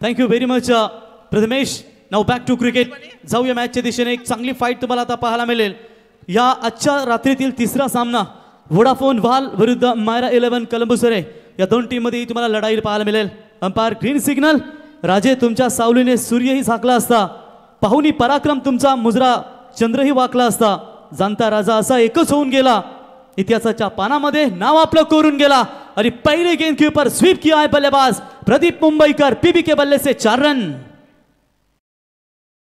Thank you very much Prathamesh. Now back to cricket. जाऊया मॅचच्या दिशेने. एक चांगली फाईट तुम्हाला आता पाहायला मिळेल. या आजच्या रात्रीतील तिसरा सामना व्होडाफोन व्हाल विरुद्ध मायरा 11 कलंबुसरे या दोन टीम मध्ये तुम्हाला लढाई पाहायला मिळेल. Umpire green signal. राजे तुमच्या सावलीने सूर्यही झाकला असता, पाहुनी पराक्रम तुमचा मुजरा चंद्रही वाकला असता, जाणता राजा असा एकच होऊन गेला, इतिहासाच्या पानामध्ये नाव आपलं कोरून गेला. आणि पहले गेंद के ऊपर स्वीप किया है बल्लेबाज प्रदीप मुंबईकर. पीबी के बल्ले से 4 रन.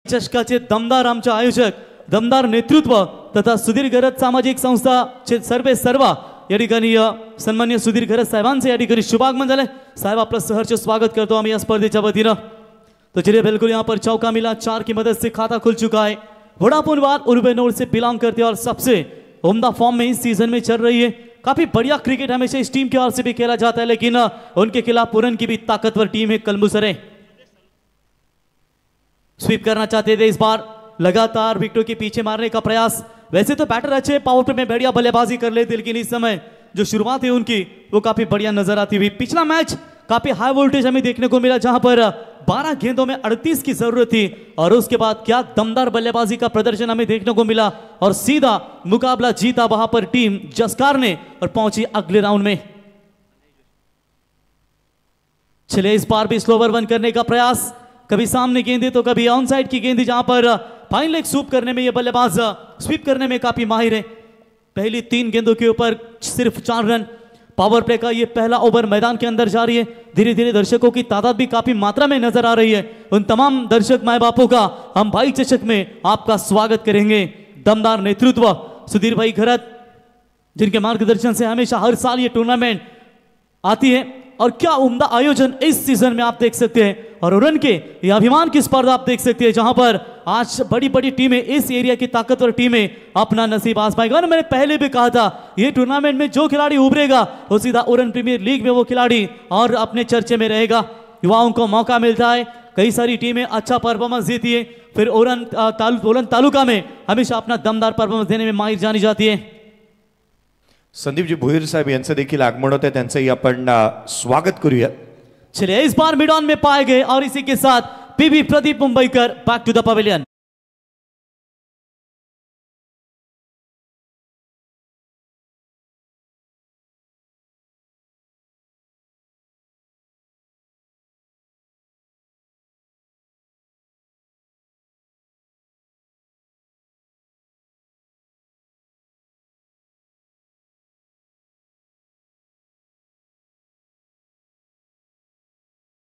चषकाचे दमदार आमचे आयोजक, दमदार नेतृत्व तथा सुधीर गरज सामाजिक संस्थाचे सर्व या ठिकाणी सन्मान्य सुधीर गरज साहेबांचे या ठिकाणी शुभागमन झाले. साहेब आपलं सहर्ष स्वागत करतो आम्ही या स्पर्धेच्या वतीनं. तो चलिए बिल्कुल यहाँ पर चौका मिला, 4 की मदद से खाता खुल चुका है. वोडाफोन वाल उर्बे नोड से बिलोंग करते हैं और सबसे उम्दा फॉर्म में इस सीजन में चल रही है. काफी बढ़िया क्रिकेट हमेशा इस टीम की ओर से भी खेला जाता है, लेकिन उनके खिलाफ उरन की भी ताकतवर टीम है कलंबुसरे. स्वीप करना चाहते थे इस बार, लगातार विकेटों के पीछे मारने का प्रयास. वैसे तो बैटर अच्छे, पावर प्ले में बढ़िया बल्लेबाजी कर लेते, लेकिन इस समय जो शुरुआत है उनकी वो काफी बढ़िया नजर आती हुई. पिछला मैच काफी हाई वोल्टेज हमें देखने को मिला, जहां पर 12 गेंदों में 38 की जरूरत थी और उसके बाद क्या दमदार बल्लेबाजी का प्रदर्शन हमें देखने को मिला और सीधा मुकाबला जीता वहां पर टीम जसकार ने और पहुंची अगले राउंड में. चले इस बार भी स्लोवर वन करने का प्रयास, कभी सामने गेंदे तो कभी ऑन साइड की गेंदे, जहां पर फाइन लेग स्वीप करने में ये बल्लेबाज स्वीप करने में काफी माहिर है. पहली 3 गेंदों के ऊपर सिर्फ 4 रन. पावर प्ले का ये पहला ओवर मैदान के अंदर जारी है. धीरे धीरे दर्शकों की तादाद भी काफी मात्रा में नजर आ रही है. उन तमाम दर्शक माए बापों का हम भाई चषक में आपका स्वागत करेंगे. दमदार नेतृत्व सुधीर भाई घरत, जिनके मार्गदर्शन से हमेशा हर साल ये टूर्नामेंट आती है. और क्या उम्दा आयोजन इस सीजन में आप देख सकते हैं. और उरन के ये अभिमान की स्पर्धा आप देख सकते हैं, जहां पर आज बड़ी बड़ी टीमें, इस एरिया की ताकतवर टीमें अपना नसीब आजमाएंगे. और मैंने पहले भी कहा था, ये टूर्नामेंट में जो खिलाड़ी उभरेगा वो सीधा उरन प्रीमियर लीग में वो खिलाड़ी और अपने चर्चे में रहेगा. युवाओं को मौका मिलता है, कई सारी टीमें अच्छा परफॉर्मेंस देती है, फिर उरन तालुका में हमेशा अपना दमदार परफॉर्मेंस देने में माहिर जानी जाती है. संदीपजी भोईर साहेब यांचं देखील आगमन होते, त्यांचंही आपण स्वागत करूया. चलिए इस बार मिड ऑन में पाए गए और इसी के साथ PB Pradeep Mumbaikar back to the pavilion.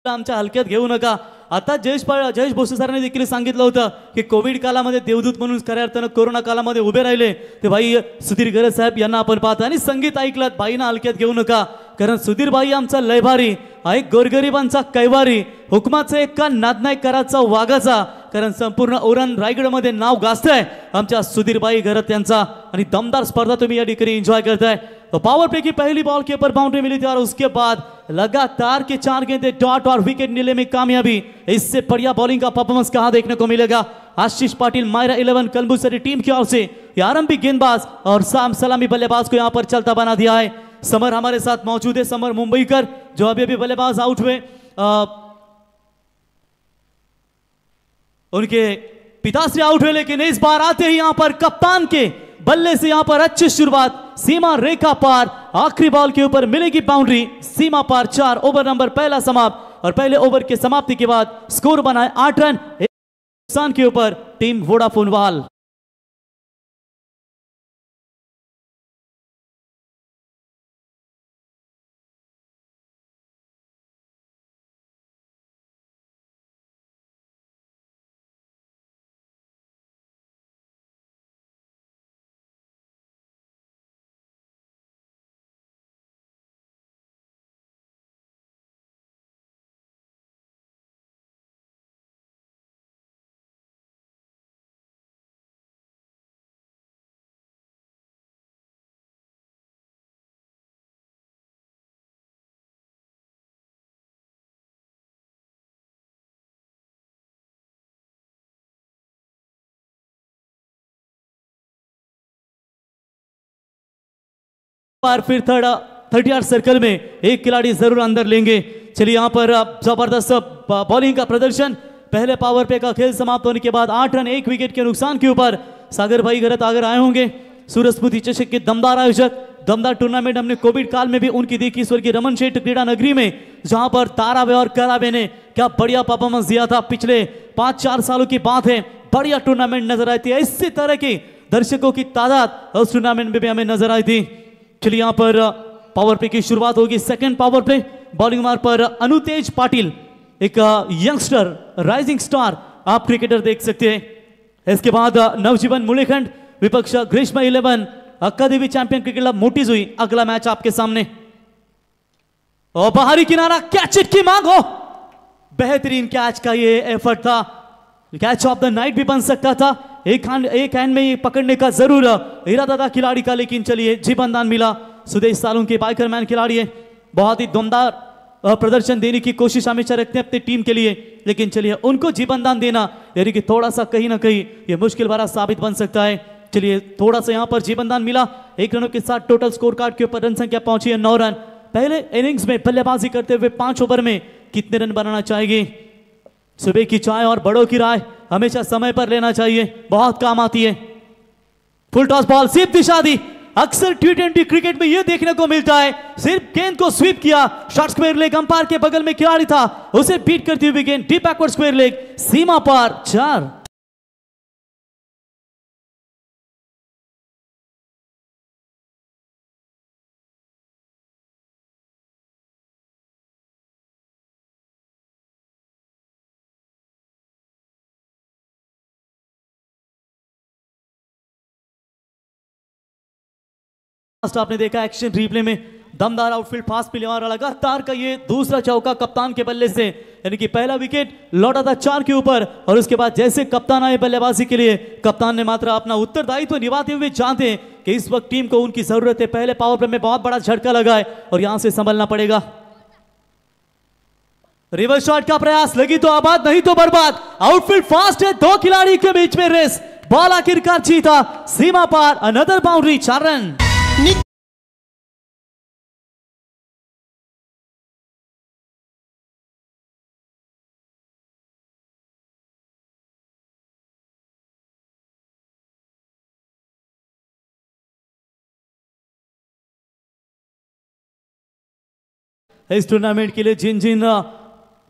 आमच्या हलक्यात घेऊ नका. आता जयेश भोसले सरांनी देखील सांगितलं होतं की कोविड कालामध्ये देवदूत म्हणून खऱ्या अर्थानं कोरोना कालामध्ये उभे राहिले ते भाई सुधीर गरज साहेब यांना आपण पाहता. आणि संगीत ऐकलं, भाईना हलक्यात घेऊ नका, कारण सुधीर भाई आमचा लयभारी आहे, गोरगरिबांचा कैवारी, हुकमाचा एका नादनायकराचा वाघाचा, कारण संपूर्ण उरण रायगडमध्ये नाव गाजतंय आमच्या सुधीरबाई घरत यांचा. आणि दमदार स्पर्धा तुम्ही या ठिकाणी एंजॉय करताय. तो पावर प्ले की पहली बॉल के ऊपर बाउंड्री मिली थी और उसके बाद लगातार के 4 गेंदे डॉट और विकेट मिलने में कामयाबी. इससे बढ़िया बॉलिंग का परफॉर्मेंस कहां देखने को मिलेगा. आशीष पाटिल मायरा 11 कलंबुसरे टीम की ओर से ये आरंभिक गेंदबाज और सलामी बल्लेबाज को यहां पर चलता बना दिया है. समर हमारे साथ मौजूद है, समर मुंबईकर, जो अभी अभी बल्लेबाज आउट हुए. उनके पिताश्री आउट हुए, लेकिन इस बार आते ही यहां पर कप्तान के बल्ले से यहां पर अच्छी शुरुआत, सीमा रेखा पार, आखिरी बॉल के ऊपर मिलेगी बाउंड्री, सीमा पार 4. ओवर नंबर पहला समाप्त और पहले ओवर की समाप्ति के बाद स्कोर बना है 8 रन. नुकसान के ऊपर टीम वोडाफोन वाल. बार फिर 30 यार्ड सर्कल में एक खिलाड़ी जरूर अंदर लेंगे. चलिए यहाँ पर जबरदस्त बॉलिंग का प्रदर्शन। पहले पावर प्ले का खेल समाप्त होने के बाद 8 रन 1 विकेट के नुकसान के ऊपर सागर भाई घरत आगर आए होंगे। सूरजमुखी चषक के दमदार आयोजक, दमदार टूर्नामेंट हमने कोविड काल में भी उनकी देखी स्वर्गीय रमन शेठ क्रीडा नगरी में, जहां पर ताराबे और कराबे ने क्या बढ़िया परफॉर्मेंस दिया था। पिछले 5-4 सालों की बात है, बढ़िया टूर्नामेंट नजर आई थी। इसी तरह की दर्शकों की तादाद उस टूर्नामेंट में भी हमें नजर आई थी। चलिए यहाँ पर पावर प्ले की शुरुआत होगी। सेकंड पावर प्ले, बॉलिंग मार पर अनुतेज पाटिल, एक यंगस्टर राइजिंग स्टार आप क्रिकेटर देख सकते हैं। इसके बाद नवजीवन मुलेखंड, विपक्ष ग्रीष्म 11 अकादमी चैंपियन क्रिकेट क्लब मोटी हुई। अगला मैच आपके सामने और बाहरी किनारा, कैच इट की मांग हो, बेहतरीन कैच का ये एफर्ट था। कैच ऑफ द नाइट भी बन सकता था। एक हैंड में ये पकड़ने का जरूर इरादा था खिलाड़ी का, लेकिन चलिए जीवनदान मिला। सुदेश सालुंके के बाइकर मैन खिलाड़ी है, बहुत ही दमदार प्रदर्शन देने की कोशिश हमेशा रखते हैं अपनी टीम के लिए, लेकिन चलिए उनको जीवनदान देना यानी कि थोड़ा सा कहीं ना कहीं ये मुश्किल भरा साबित बन सकता है। चलिए थोड़ा सा यहां पर जीवनदान मिला। 1 रनों के साथ टोटल स्कोर कार्ड के ऊपर रन संख्या पहुंची है 9 रन। पहले इनिंग्स में बल्लेबाजी करते हुए 5 ओवर में कितने रन बनाना चाहेंगे? सुबह की चाय और बड़ों की राय हमेशा समय पर लेना चाहिए, बहुत काम आती है। फुल टॉस बॉल, सिर्फ दिशा दी। अक्सर T20 क्रिकेट में यह देखने को मिलता है, सिर्फ गेंद को स्वीप किया, शॉर्ट स्क्वायर लेग, अंपायर के बगल में खिलाड़ी था, उसे बीट करती हुई गेंद डीप बैकवर्ड स्क्वायर लेग, सीमा पार 4। आपने देखा एक्शन रिप्ले में दमदार आउटफील्ड फास्ट पिले मारा, लगातार का ये दूसरा चौका कप्तान के बल्ले से, यानी कि पहला विकेट लौटा था 4 के ऊपर। और उसके बाद जैसे कप्तान आए बल्लेबाजी के लिए, कप्तान ने मात्र अपना उत्तरदायित्व निभाते हुए जानते हैं कि इस वक्त टीम को उनकी जरूरत है। पहले पावर प्ले में बहुत बड़ा झटका लगा है और यहां से संभलना पड़ेगा। रिवर्स शॉट का प्रयास, लगी तो आबाद नहीं तो बर्बाद। आउटफील्ड फास्ट है, 2 खिलाड़ी के बीच में रेस, बॉल आखिरकार जीता, सीमा पार, अनदर बाउंड्री, 4 रन। इस टूर्नामेंट के लिए जिन जिन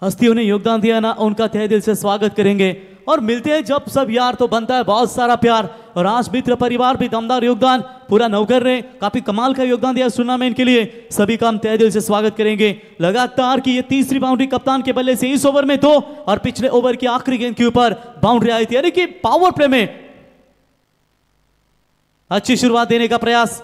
हस्तियों ने योगदान दिया ना, उनका तहे दिल से स्वागत करेंगे। और मिलते हैं जब सब यार तो बनता है बहुत सारा प्यार। और आज मित्र परिवार भी दमदार योगदान, पूरा नवकर ने काफी कमाल का योगदान दिया इस टूर्नामेंट के लिए, सभी का हम तहे दिल से स्वागत करेंगे। लगातार की ये तीसरी बाउंड्री कप्तान के बल्ले से, इस ओवर में 2 और पिछले ओवर की आखिरी गेंद के ऊपर बाउंड्री आई थी, यानी कि पावर प्ले में अच्छी शुरुआत देने का प्रयास।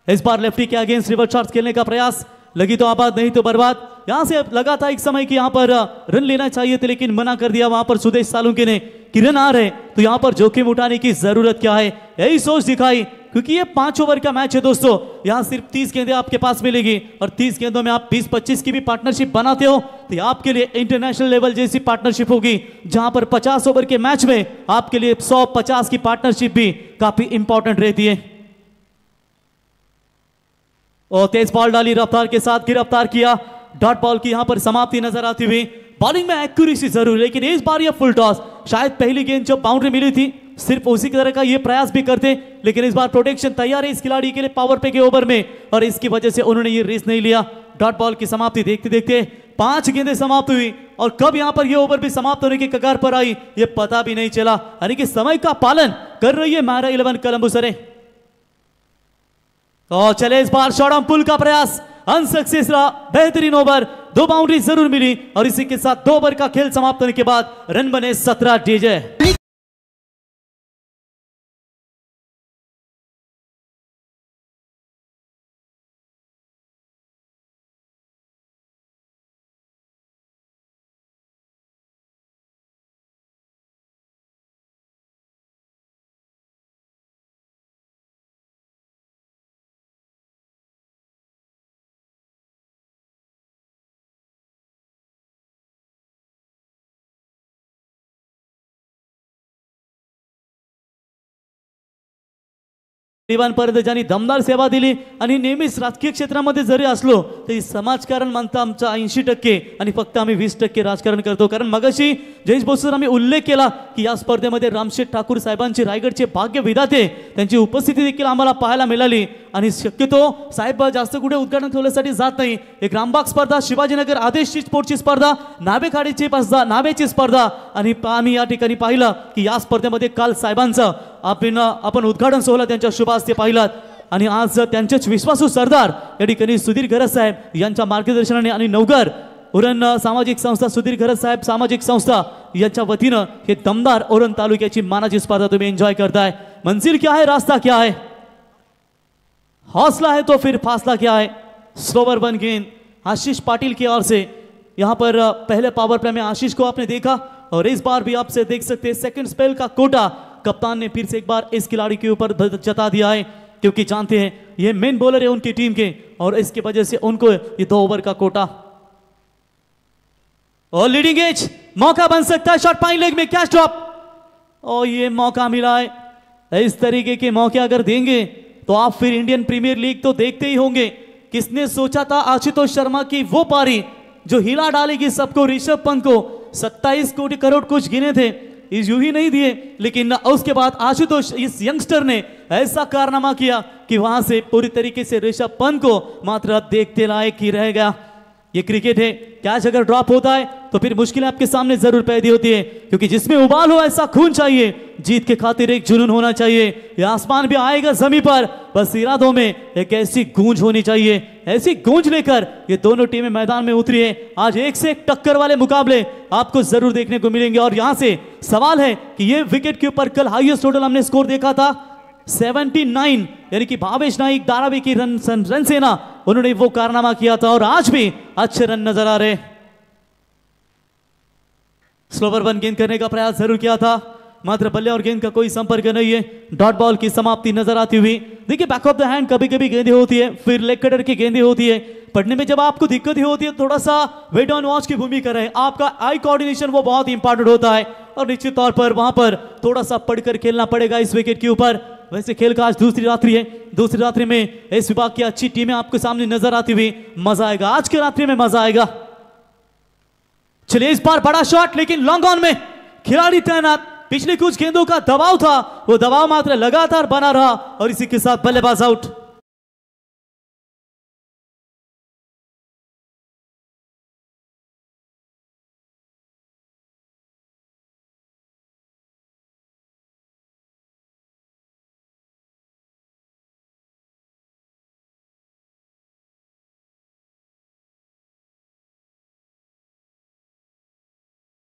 इस बार लेफ्टी के अगेंस्ट रिवर्स शॉट्स खेलने का प्रयास, लगी तो आबाद नहीं तो बर्बाद। यहां से लगा था एक समय कि यहां पर रन लेना चाहिए थे, लेकिन मना कर दिया वहां पर सुदेश सालुंके ने कि रन आ रहे तो यहां पर जोखिम उठाने की जरूरत क्या है, यही सोच दिखाई। क्योंकि ये 5 ओवर का मैच है दोस्तों, यहां सिर्फ 30 गेंदें आपके पास मिलेगी और 30 गेंदों में आप 20-25 की भी पार्टनरशिप बनाते हो तो आपके लिए इंटरनेशनल लेवल जैसी पार्टनरशिप होगी, जहां पर 50 ओवर के मैच में आपके लिए 150 की पार्टनरशिप भी काफी इंपॉर्टेंट रहती है। और तेज बॉल डाली, रफ्तार के साथ गिरफ्तार किया, डॉट बॉल की यहां पर समाप्ति नजर आती हुई। बॉलिंग में एक्यूरेसी जरूर, लेकिन इस बार यह फुल टॉस, शायद पहली गेंद जो बाउंड्री मिली थी सिर्फ उसी तरह का ये प्रयास भी करते, लेकिन इस बार प्रोटेक्शन तैयार है इस खिलाड़ी के लिए पावर प्ले के ओवर में, और इसकी वजह से उन्होंने ये रेस नहीं लिया। डॉट बॉल की समाप्ति देखते देखते 5 गेंदें समाप्त हुई और कब यहां पर ये ओवर भी समाप्त होने की कगार पर आई ये पता भी नहीं चला, यानी कि समय का पालन कर रही है मायरा 11 कोलंबसरे। और चले इस बार शॉर्ट ऑन पुल का प्रयास अनसक्सेस रहा, बेहतरीन ओवर, 2 बाउंड्री जरूर मिली और इसी के साथ 2 ओवर का खेल समाप्त होने के बाद रन बने 17 डीजे। पर्यंत ज्यांनी दमदार सेवा दिली आणि नेहमीच राजकीय क्षेत्रामध्ये जरी असलो तरी समाजकारण म्हणता आमचा 80% आणि फक्त आम्ही 20% राजकारण करतो. कारण मगाशी जयेश बोसर आम्ही उल्लेख केला की या स्पर्धेमध्ये रामशेठ ठाकूर साहेबांचे रायगडचे भाग्य विधाते त्यांची उपस्थिती देखील आम्हाला पाहायला मिळाली. आणि शक्यतो साहेब जास्त कुठे उद्घाटन ठेवण्यासाठी जात नाही. एक रामबाग स्पर्धा, शिवाजीनगर आदेश स्पोर्टची स्पर्धा, नावेखाडीची स्पर्धा, नावेची स्पर्धा आणि आम्ही या ठिकाणी पाहिलं की या स्पर्धेमध्ये काल साहेबांचं आपण उद्घाटन सोहळा त्यांच्या शुभ हस्ते पाहिलात. आणि आज त्यांचेच विश्वासू सरदार या ठिकाणी सुधीर घरत साहेब यांच्या मार्गदर्शनाने आणि नवघर उरण सामाजिक संस्था, सुधीर घरत साहेब सामाजिक संस्था यांच्या वतीनं हे दमदार उरण तालुक्याची मानाची स्पर्धा तुम्ही एंजॉय करताय. मंजिल क्या है, रास्ता क्या है, हौसला है तो फिर फासला क्या है. स्लोवर वन गेंद आशीष पाटिल की ओर से. यहाँ पर पहले पावर प्ले में आशीष को आपने देखा और इस बार भी आपसे देख सकते हैं सेकंड स्पेल का कोटा कप्तान ने फिर से एक बार इस खिलाड़ी के ऊपर जता दिया है, क्योंकि जानते हैं ये मेन बॉलर है उनकी टीम के और इसकी वजह से उनको ये 2 ओवर का कोटा. और लीडिंग एज मौका बन सकता है, शॉट पाइन लेग में कैच ड्रॉप और ये मौका मिला है. इस तरीके के मौके अगर देंगे तो आप फिर इंडियन प्रीमियर लीग तो देखते ही होंगे. किसने सोचा था आशुतोष शर्मा की वो पारी जो हिला डालेगी सबको. ऋषभ पंत को 27 कोटी करोड़ कुछ गिने थे, यूं ही नहीं दिए, लेकिन उसके बाद आशुतोष इस यंगस्टर ने ऐसा कारनामा किया कि वहां से पूरी तरीके से ऋषभ पंत को मात्र देखते लायक ही रह गया. ये क्रिकेट है, कैच अगर ड्रॉप होता है तो फिर मुश्किलें आपके सामने जरूर पैदा होती है, क्योंकि जिसमें उबाल हो ऐसा खून चाहिए, जीत के खातिर एक जुनून होना चाहिए. ये आसमान भी आएगा जमीन पर, बस इरादों में एक ऐसी गूंज होनी चाहिए. ऐसी गूंज लेकर ये दोनों टीमें मैदान में उतरी है. आज एक से एक टक्कर वाले मुकाबले आपको जरूर देखने को मिलेंगे. और यहां से सवाल है कि ये विकेट के ऊपर कल हाईएस्ट टोटल हमने स्कोर देखा था 79, यानी कि भावेश नाइक धारावी की रन सेना, उन्होंने वो कारनामा किया था और आज भी अच्छे रन नजर आ रहे. स्लोवर वन गेंद करने का प्रयास जरूर किया था, मात्र बल्ले और गेंद का कोई संपर्क नहीं है. डॉट बॉल की समाप्ति नजर आती हुई. देखिए बैक ऑफ द हैंड कभी कभी गेंदें होती है, फिर लेग कटर की गेंदें होती है. पढ़ने में जब आपको दिक्कत ही होती है थोड़ा सा वेट ऑन वॉच की भूमिका रहे. आपका आई कोऑर्डिनेशन वो बहुत इंपॉर्टेंट होता है और निश्चित तौर पर वहां पर थोड़ा सा पढ़कर खेलना पड़ेगा इस विकेट के ऊपर. वैसे खेल का आज दूसरी रात्रि है, दूसरी रात्रि में इस विभाग की अच्छी टीमें आपके सामने नजर आती हुई. मजा आएगा, आज की रात्रि में मजा आएगा. चलिए इस बार बड़ा शॉट, लेकिन लॉन्ग ऑन में खिलाड़ी तैनात. पिछले कुछ गेंदों का दबाव था, वो दबाव मात्र लगातार बना रहा और इसी के साथ बल्लेबाज आउट.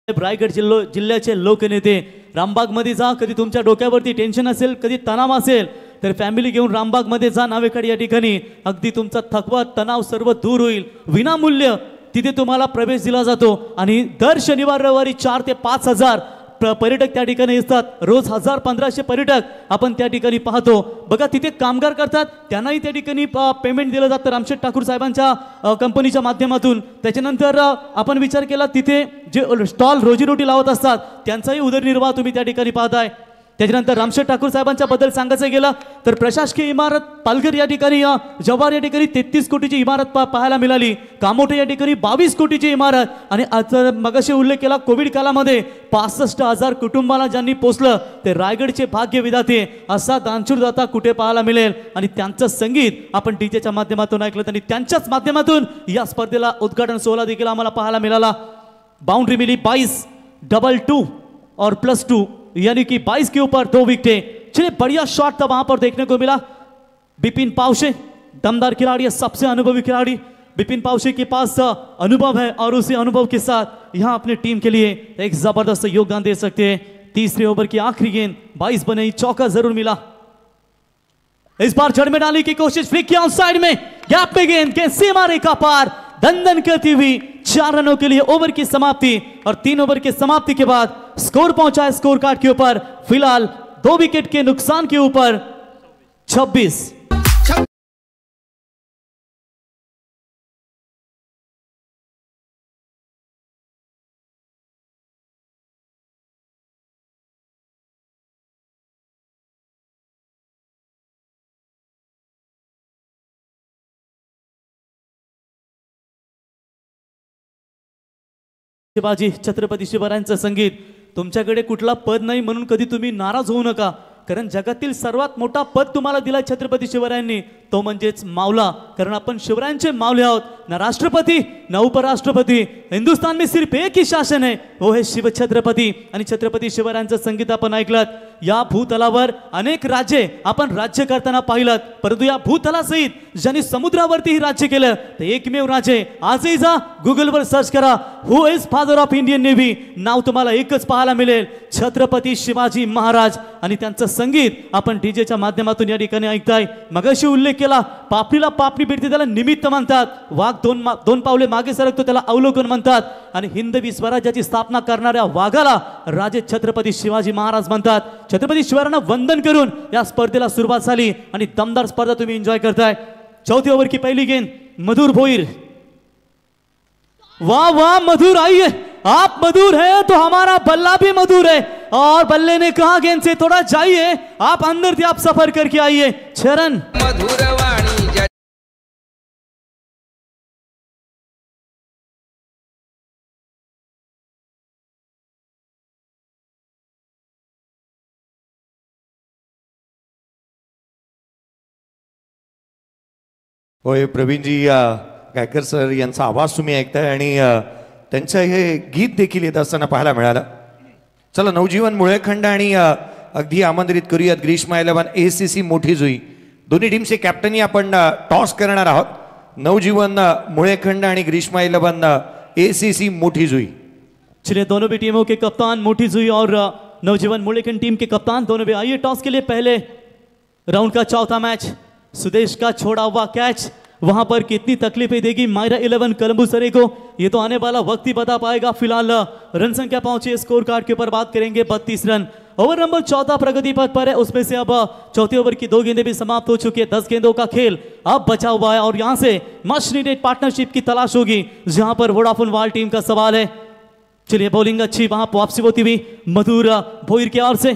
रायगड जिल्ह्याचे लोकनेते रामबागमध्ये जा. कधी तुमच्या डोक्यावरती टेन्शन असेल, कधी तणाव असेल तर फॅमिली घेऊन रामबागमध्ये जा. नावेखाडी या ठिकाणी अगदी तुमचा थकवा तणाव सर्व दूर होईल. विनामूल्य तिथे तुम्हाला प्रवेश दिला जातो आणि दर शनिवार रविवारी 4 ते 5 हजार पर्यटक त्या ठिकाणी असतात. रोज 1000-1500 पर्यटक आपण त्या ठिकाणी पाहतो. बघा तिथे कामगार करतात, त्यांनाही त्या ठिकाणी पेमेंट दिलं जातं रामशेठ ठाकूर साहेबांच्या कंपनीच्या माध्यमातून. त्याच्यानंतर आपण विचार केला तिथे जे स्टॉल रोजीरोटी लावत असतात त्यांचाही उदरनिर्वाह तुम्ही त्या ठिकाणी पाहताय. त्याच्यानंतर रामशेठ ठाकूर साहेबांच्या बद्दल सांगायचं गेलं तर प्रशासकीय इमारत पालघर या ठिकाणी, जव्हार या ठिकाणी 33 कोटीची इमारत पाहायला मिळाली. कामोठे या ठिकाणी 22 कोटीची इमारत. आणि मगाशी उल्लेख केला कोविड काळामध्ये 65,000 कुटुंबाला ज्यांनी पोचलं ते रायगडचे भाग्य विधाते. असा दानशूर दाता कुठे पाहायला मिळेल. आणि त्यांचं संगीत आपण डीजेच्या माध्यमातून ऐकलं आणि त्यांच्याच माध्यमातून या स्पर्धेला उद्घाटन सोहळा देखील आम्हाला पाहायला मिळाला. बाउंड्री मिली 22, डबल 2 और +2, यानी कि 22 के ऊपर 2 विकेटें. चलिए बढ़िया शॉट था वहां पर देखने को मिला. बिपिन पावशे दमदार खिलाड़ी है, सबसे अनुभवी खिलाड़ी. बिपिन पावशे के पास अनुभव है और उसी अनुभव के साथ यहां अपनी टीम के लिए एक जबरदस्त योगदान दे सकते हैं. तीसरे ओवर की आखिरी गेंद 22 बने, चौका जरूर मिला. इस बार जड़ में डालने की कोशिश, फ्लिक किया साइड में, गैप पे गेंद के सीमा रेखा पार दंदन करती हुई 4 रनों के लिए ओवर की समाप्ति. और 3 ओवर की समाप्ति के बाद स्कोर पहुंचा है स्कोर कार्ड के ऊपर फिलहाल 2 विकेट के नुकसान के ऊपर 26. शिवाजी छत्रपती शिवरायांचं संगीत. तुमच्याकडे कुठला पद नाही म्हणून कधी तुम्ही नाराज होऊ नका, कारण जगातील सर्वात मोठा पद तुम्हाला दिला छत्रपती शिवरायांनी, तो म्हणजेच मावला. कारण आपण शिवरायांचे मावले आहोत. ना राष्ट्रपती ना उपराष्ट्रपती, हिंदुस्तान में सिर्फ एक ही शासन है, वो है शिव छत्रपती. आणि छत्रपती शिवरायांचं संगीत आपण ऐकलात. या भूतलावर अनेक राज्ये आपण राज्य करताना पाहिलात, परंतु या भूतलासहित ज्यांनी समुद्रावरतीही राज्य केलं ते एकमेव राजे. आजही जा गुगलवर सर्च करा, who is father of Indian navy, नाव तुम्हाला एकच पाहायला मिळेल, छत्रपती शिवाजी महाराज. आणि त्यांचं संगीत आपण डीजेच्या माध्यमातून या ठिकाणी ऐकताय. मगाशी उल्लेख केला, पापणीला पापणी भेटते त्याला निमित्त म्हणतात, वाघ दोन पावले मागे सरकतो त्याला अवलोकन म्हणतात, आणि हिंदवी स्वराज्याची स्थापना करणाऱ्या वाघाला राजे छत्रपती शिवाजी महाराज म्हणतात. छत्रपती शिवरायांना वंदन करून या स्पर्धेला सुरुवात झाली आणि दमदार स्पर्धा तुम्ही एंजॉय करताय. चौथी ओव्हर की पहली गेंद मधुर भोईर. वाह वाह मधुर, आइए आप मधुर है तो हमारा बल्ला भी मधुर है. और बल्ले ने कहा गेंद से थोड़ा जाइए, आप अंदर थे, आप सफर करके आइए. चरण मधुरवाणी होय, प्रवीणजी गायकर सर यांचा आवाज तुम्ही ऐकताय आणि त्यांचं हे गीत देखील येत असताना पाहायला मिळालं. चला, नवजीवन मुळेखंड आणि अगदी आमंत्रित करूयात ग्रीष्मा 11 ACC मोठी जुई. दोन्ही टीमचे कॅप्टनही आपण टॉस करणार आहोत. नवजीवन मुळेखंड आणि ग्रीष्मा 11 ACC मोठी जुई. चलिए, दोनों भी टीमों के कप्तान मोठी जुई और नवजीवन मुलेकन टीम के कप्तान दोनों भी आइए टॉस के लिए. पहले राउंड का चौथा मैच, सुदेश का छोड़ा हुआ कैच, वहां पर कितनी तकलीफें देगी मायरा 11 कोलंबुसरे को, ये तो आने वाला वक्त ही बता पाएगा. फिलहाल रन संख्या पहुंची, स्कोर कार्ड के ऊपर बात करेंगे. 32 रन. ओवर नंबर 14 प्रगति पथ पर है, उसमें से अब चौथे ओवर की 2 गेंदें भी समाप्त हो चुकी है. 10 गेंदों का खेल अब बचा हुआ है और यहां से मच नीडेड पार्टनरशिप की तलाश होगी, जहां पर वोडाफोन वाल टीम का सवाल है. चलिए, बॉलिंग अच्छी वहां वापसी होती हुई मधुर भोईर की ओर से.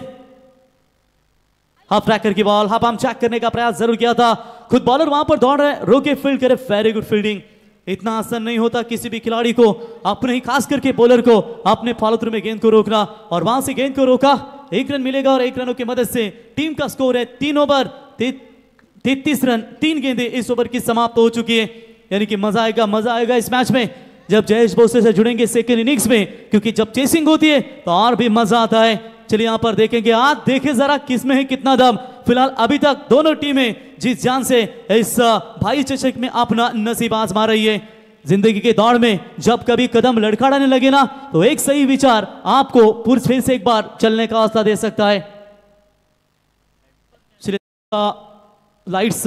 हाफ ट्रैकर की बॉल, हाफ आर्म चेक करने का प्रयास जरूर किया था, खुद बॉलर वहां पर दौड़ रहे, रोके फील्ड करे. Very good fielding. इतना आसान नहीं होता किसी भी खिलाड़ी को, अपने ही खास करके बॉलर को अपने फॉलो थ्रू में गेंद को रोकना, और वहां से गेंद को रोका. 1 रन मिलेगा और 1 रनों की मदद से टीम का स्कोर है 3 ओवर 33 रन. 3 गेंदें इस ओवर की समाप्त हो चुकी है. यानी कि मजा आएगा इस मैच में जब जयेश भोसले से जुड़ेंगे सेकेंड इनिंग्स में, क्योंकि जब चेसिंग होती है तो और भी मजा आता है. चलिए, यहां पर देखेंगे, आज देखे जरा किसमें है कितना दम. फिलहाल अभी तक दोनों टीमें जिस जान से इस भाई चषक में अपना नसीब आजमा रही है. जिंदगी के दौड़ में जब कभी कदम लड़खड़ाने लगे ना, तो एक सही विचार आपको फिर से एक बार चलने का हौसला दे सकता है. लाइट्स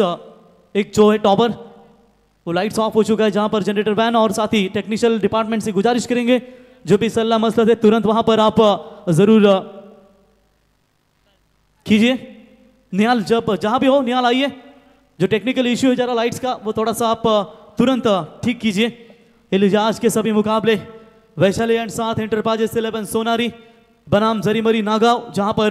एक जो है टॉवर, वो लाइट्स ऑफ हो चुका है, जहां पर जनरेटर वैन और साथ ही टेक्निकल डिपार्टमेंट से गुजारिश करेंगे जो भी सलाह मसला है तुरंत वहां पर आप जरूर कीजिए. निहाल, जब जहां भी हो निहाल आइए, जो टेक्निकल इश्यू है जरा लाइट्स का वो थोड़ा सा आप तुरंत ठीक कीजिए. इलिजाज के सभी मुकाबले वैशाली एंड साथ एंटरप्राइजेस 11 सोनारी बनाम जरीमरी नागांव, जहां पर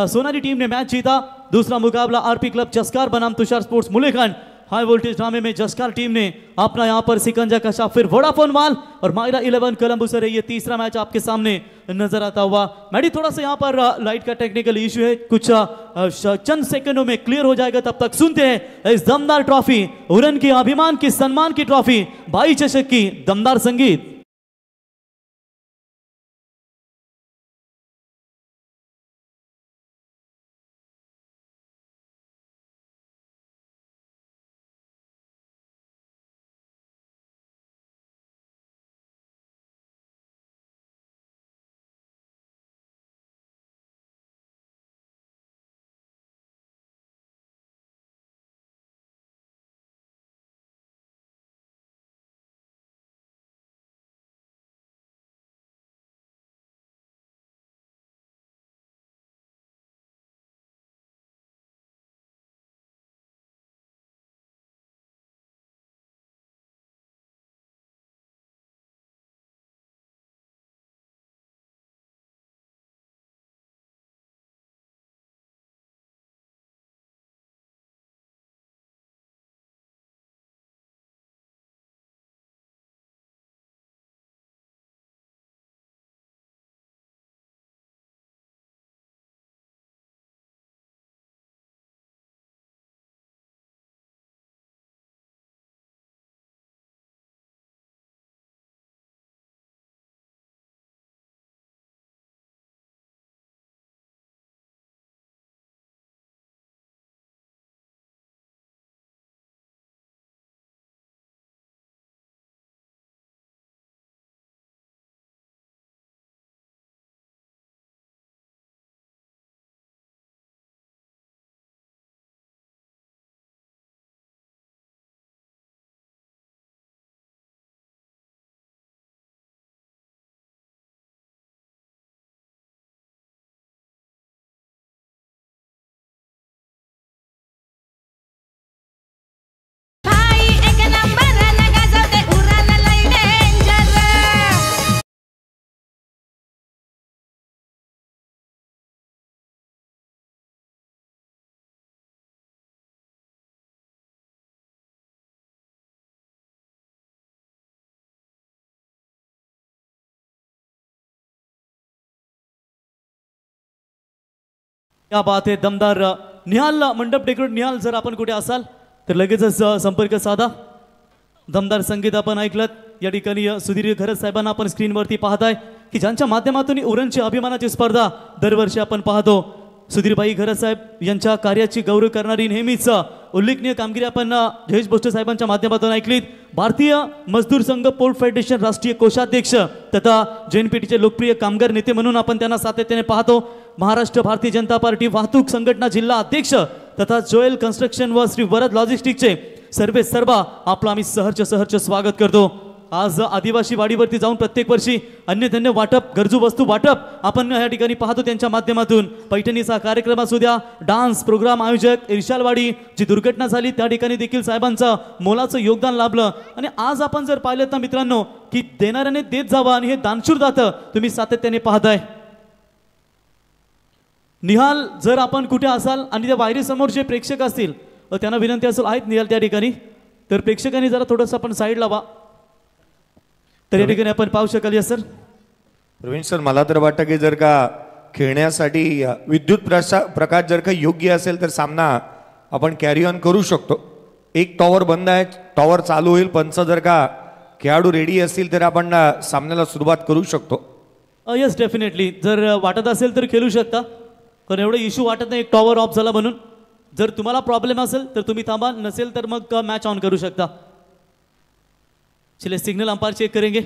सोनारी टीम ने मैच जीता. दूसरा मुकाबला आरपी क्लब जस्कार बनाम तुषार स्पोर्ट्स मुलेखंड. हाई वोल्टेज ड्रामे में जस्कार टीम ने अपना यहां पर सिकंजा कसा, फिर वोडाफोन वाल और मायरा 11 कोलंबुसरे. ये तीसरा मैच आपके सामने नजर आता हुआ. मैडी, थोड़ा सा यहां पर लाइट का टेक्निकल इश्यू है, कुछ चंद सेकंडों में क्लियर हो जाएगा. तब तक सुनते हैं इस दमदार ट्रॉफी, उरन की अभिमान की सम्मान की ट्रॉफी, भाई चषक की दमदार संगीत. या बात आहे दमदार. निहाल मंडप डेकोरेट. निहाल जर आपण कुठे असाल तर लगेचच संपर्क साधा. दमदार संगीत आपण ऐकलं. या ठिकाणी सुधीर खरस साहेबांना आपण स्क्रीनवरती पाहताय की ज्यांच्या माध्यमातून उरणची अभिमानाची स्पर्धा दरवर्षी आपण पाहतो. सुधीरभाई खरस साहेब यांच्या कार्याची गौरव करणारी नेहमीच उल्लेखनीय कामगिरी आपण जयेश भोसले साहेबांच्या माध्यमातून ऐकलीत. भारतीय मजदूर संघ पोर्ट फेडरेशन राष्ट्रीय कोषाध्यक्ष तथा JNPTचे लोकप्रिय कामगार नेते म्हणून आपण त्यांना सातत्याने पाहतो. महाराष्ट्र भारतीय जनता पार्टी वाहतूक संघटना जिल्हा अध्यक्ष तथा जोएल कन्स्ट्रक्शन व श्री वरद लॉजिस्टिकचे सर्व आपलं आम्ही सहर्ष स्वागत करतो. आज आदिवासी वाडीवरती जाऊन प्रत्येक वर्षी अन्नधान्य वाटप, गरजू वस्तू वाटप आपण या ठिकाणी पाहतो. त्यांच्या माध्यमातून पैठणीचा कार्यक्रम असू द्या, डान्स प्रोग्राम आयोजक इर्शालवाडी जी दुर्घटना झाली त्या ठिकाणी देखील साहेबांचं मोलाचं योगदान लाभलं. आणि आज आपण जर पाहिलं ना मित्रांनो की देणाऱ्याने देत जावं आणि हे दानशूर दातं तुम्ही सातत्याने पाहताय. निहाल जर आपण कुठे असाल आणि त्या वायरी समोर जे प्रेक्षक असतील त्यांना विनंती असेल आहेत निहाल त्या ठिकाणी तर प्रेक्षकांनी जरा थोडंसं आपण साईड लावा तर या ठिकाणी आपण पाहू शकाल. सर प्रवीण सर, मला तर वाटतं की जर का खेळण्यासाठी विद्युत प्रकाश जर का योग्य असेल तर सामना आपण कॅरी ऑन करू शकतो. एक टॉवर बंद आहे, टॉवर चालू होईल. पंच जर का खेळाडू रेडी असतील तर आपण सामन्याला सुरुवात करू शकतो. Yes definitely. जर वाटत असेल तर खेळू शकता कारण एवढं इश्यू वाटत नाही एक टॉवर ऑफ झाला म्हणून. जर तुम्हाला प्रॉब्लेम असेल तर तुम्ही थांबा, नसेल तर मग मॅच ऑन करू शकता. चलिए सिग्नल अंपायर चेक करेंगे.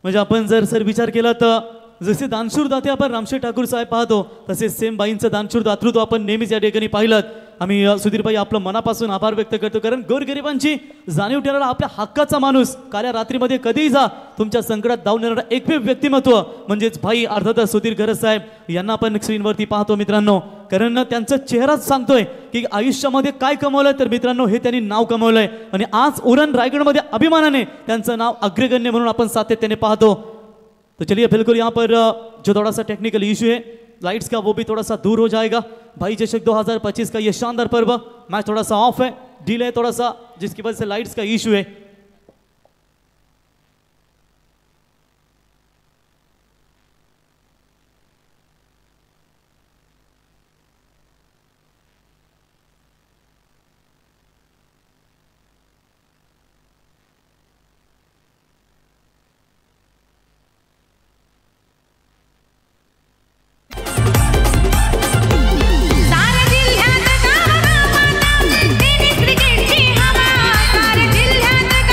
म्हणजे आपण जर सर विचार केला तर जसे दानशूर दाते आपण रामशेठ ठाकूर साहेब पाहतो तसेच सेम बाईंचं दानशूर दातृत्व आपण नेहमीच या ठिकाणी पाहिलं. आम्ही सुधीरभाई आपलं मनापासून आभार व्यक्त करतो कारण गोरगरिबांची जाणीव ठेवणारा आपल्या हक्काचा माणूस काल्या रात्रीमध्ये कधीही जा तुमच्या संकटात धावून येणारा एकमेव व्यक्तिमत्व म्हणजेच भाई अर्थातच सुधीर खरस साहेब यांना आपण स्क्रीनवरती पाहतो मित्रांनो. कारण त्यांचा चेहराच सांगतोय की आयुष्यामध्ये काय कमवलंय तर मित्रांनो हे त्यांनी नाव कमवलंय आणि आज उरण रायगडमध्ये अभिमानाने त्यांचं नाव अग्रगण्य म्हणून आपण सातत्याने पाहतो. तो चलिए बिल्कुल यहाँ पर जो थोड़ा सा टेक्निकल इशू है लाइट्स का वो भी थोड़ा सा दूर हो जाएगा. भाई चषक 2025 का ये शानदार पर्व मैच थोड़ा सा ऑफ है, डिले थोड़ा सा जिसकी वजह से लाइट्स का इशू है. सारे जिल्ह्यात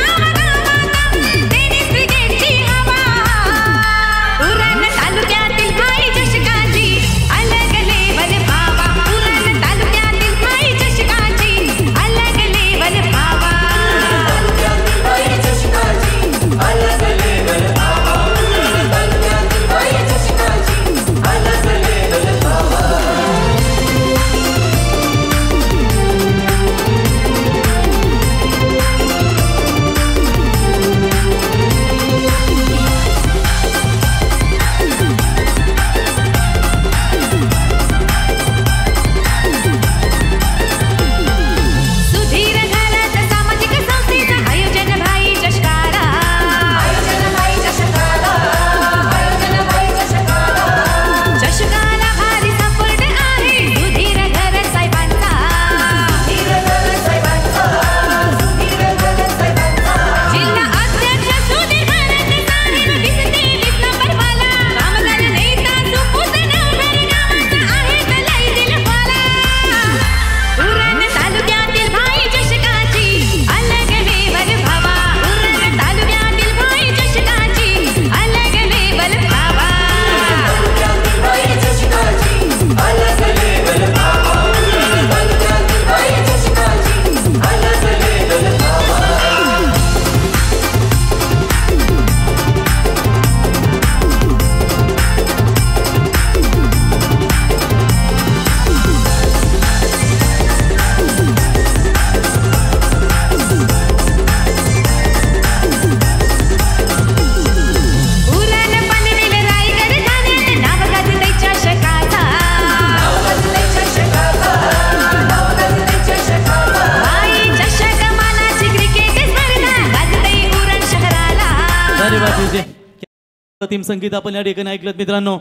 टीम संगीत आपण या ठिकाणी ऐकलं मित्रांनो,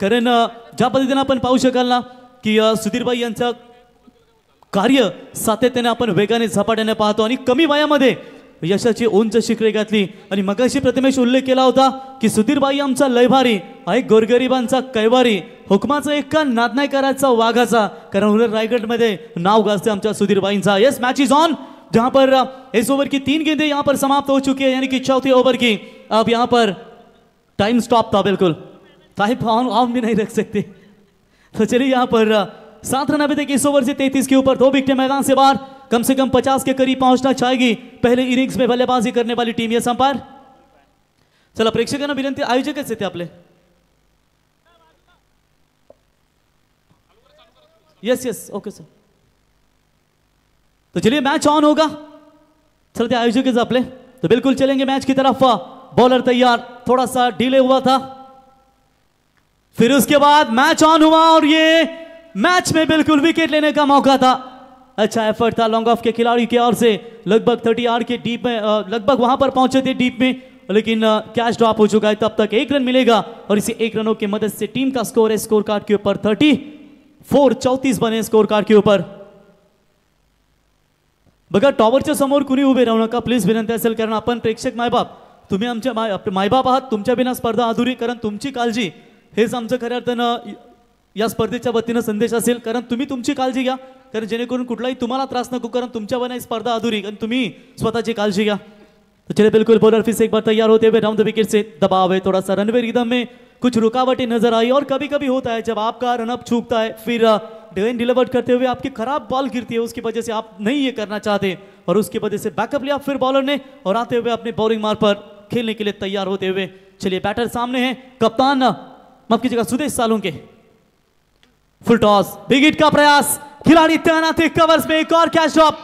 कारण ज्या पद्धतीने आपण पाहू शकाल ना की सुधीरबाई यांचं कार्य सातत्याने आपण वेगाने झपाट्याने पाहतो आणि कमी वयामध्ये यशाची उंच शिखरे घातली. आणि मगाशी प्रतिमेश उल्लेख केला होता की सुधीरबाई आमचा लयभारी आहे, गोरगरिबांचा कैवारी, हुकमाचा एक नाद नाही करायचा वाघाचा, कारण उलट रायगढ़ नाव गाजते आमच्या सुधीरबाईंचा. यस, मैच इज ऑन, जहां पर इस ओवर की 3 गेंदें यहां पर समाप्त हो चुकी है, यानी कि चौथे ओवर की अब यहां पर टाइम स्टॉप था. बिल्कुल साहिब ऑन भी नहीं रख सकते. तो चलिए यहां पर 7 रन अभी तक इस ओवर से 33 के ऊपर, 2 विकेट मैदान से बाहर, कम से कम 50 के करीब पहुंचना चाहेगी पहले इनिंग्स में बल्लेबाजी करने वाली टीम. Yes umpire. चला प्रेक्षकांना विनंती, आयोजकच आहेत आपले. Yes yes okay sir. तो चलिए मैच ऑन होगा. चलते आयोजक अपने तो बिल्कुल चलेंगे मैच की तरफ. बॉलर तैयार, थोड़ा सा डिले हुआ था, फिर उसके बाद मैच ऑन हुआ और ये मैच में बिल्कुल विकेट लेने का मौका था. अच्छा एफर्ट था लॉन्ग ऑफ के खिलाड़ी की ओर से, लगभग 30 यार्ड के डीप में, लगभग वहां पर पहुंचे थे डीप में, लेकिन कैच ड्रॉप हो चुका है. तब तक 1 रन मिलेगा और इसी 1 रनों की मदद से टीम का स्कोर है स्कोर कार्ड के ऊपर 34 बने स्कोर कार्ड के ऊपर. बघा टॉवरच्या समोर कुणी उभे राहू नका प्लीज, विनंती असेल, कारण आपण प्रेक्षक मायबाप, तुम्ही आमच्या मायबाप आहात, तुमच्या बिना स्पर्धा अधुरी, कारण तुमची काळजी हेच आमचं खऱ्या अर्थानं या स्पर्धेच्या वतीनं संदेश असेल. कारण तुम्ही तुमची काळजी घ्या, कारण जेणेकरून कुठलाही तुम्हाला त्रास नको, कारण तुमच्या बिना स्पर्धा अधुरी, कारण तुम्ही स्वतःची काळजी घ्या. तो चलिए बिल्कुल बॉलर फिर से एक बार तैयार होते हुए राउंड द विकेट से दबाव है, थोड़ा सा रनवे रिदम में कुछ रुकावटें नजर आई, और कभी कभी होता है जब आपका रनअप चूकता है, फिर डिवेन डिलीवर करते हुए आपकी खराब बॉल गिरती है, उसकी वजह से आप नहीं ये करना चाहते और उसकी वजह से बैकअप लिया फिर बॉलर ने, और आते हुए अपने बॉलिंग मार्ग पर खेलने के लिए तैयार होते हुए. चलिए बैटर सामने है, कप्तान माफ कीजिएगा सुदेश सालुंके. फुल टॉस, बिग हिट का प्रयास, खिलाड़ी तैनात है कवर्स में, एक और कैच ड्रॉप.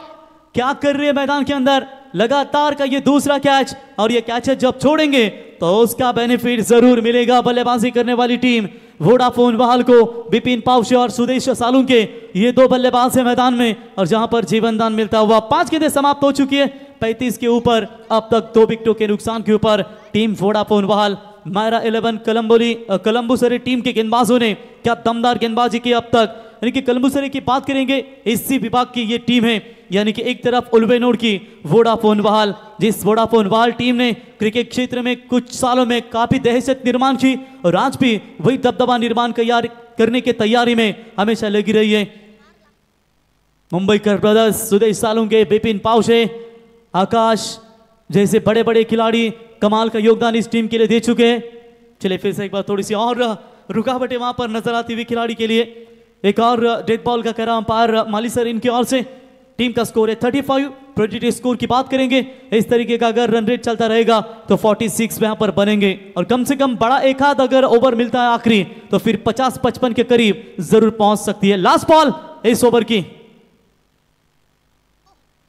क्या कर रही है मैदान के अंदर, लगातार का ये दूसरा कैच, और ये कैच जब छोड़ेंगे तो उसका बेनिफिट जरूर मिलेगा बल्लेबाजी करने वाली टीम वोडाफोन बहाल को. बिपिन पावशे और सुदेश सालुंके ये 2 बल्लेबाज है मैदान में, और जहां पर जीवनदान मिलता हुआ 5 गेंदें समाप्त हो चुकी है 35 के ऊपर. अब तक 2 विकेटों के नुकसान के ऊपर टीम वोडाफोन बहाल. मायरा 11 कलम्बुसरे टीम के गेंदबाजों ने क्या दमदार गेंदबाजी की अब तक. यानी कि कलम्बुसरे की बात करेंगे, एससी विभाग की ये टीम है, यानी कि एक तरफ उल्वेनोर की वोडाफोन बहाल, जिस वोडाफोन बहाल टीम ने क्रिकेट क्षेत्र में कुछ सालों में काफी दहशत निर्माण की, और आज भी वही दबदबा निर्माण करने की तैयारी में हमेशा लगी रही है. मुंबईकर ब्रदर्स, सुदेश सालुंके, बिपिन पावशे, आकाश जैसे बड़े बड़े खिलाड़ी कमाल का योगदान इस टीम के लिए दे चुके हैं. चलिए फिर से एक बार थोड़ी सी और रुकावटें वहां पर नजर आती हुई खिलाड़ी के लिए. एक और डेड बॉल का कह रहा अंपायर माली सर इनकी ओर से. टीम का स्कोर है 35. प्रोजेक्टेड स्कोर की बात करेंगे, इस तरीके का अगर रन रेट चलता रहेगा तो 46 यहां पर बनेंगे, और कम से कम बड़ा एक आध अगर ओवर मिलता है आखिरी तो फिर 50-55 के करीब जरूर पहुंच सकती है. लास्ट बॉल इस ओवर की.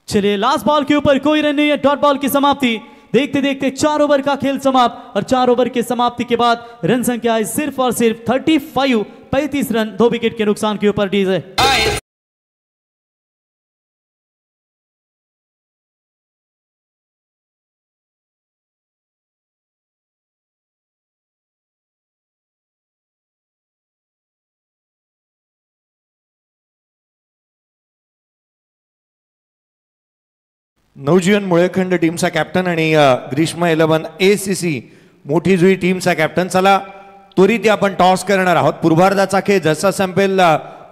चलिए लास्ट बॉल के ऊपर कोई रन नहीं है, डॉट बॉल की समाप्ति. देखते देखते 4 ओवर का खेल समाप्त, और 4 ओवर की समाप्ति के बाद रन संख्या है सिर्फ और सिर्फ 35 रन, 2 विकेट के नुकसान के ऊपर डीजे. नवजीवन मुळेखंड टीमचा कॅप्टन आणि ग्रीष्मा 11 ACC मोठी जुई टीमचा कॅप्टन. चला त्वरित आपण टॉस करणार आहोत. पूर्वार्धाचा खेळ जसा संपेल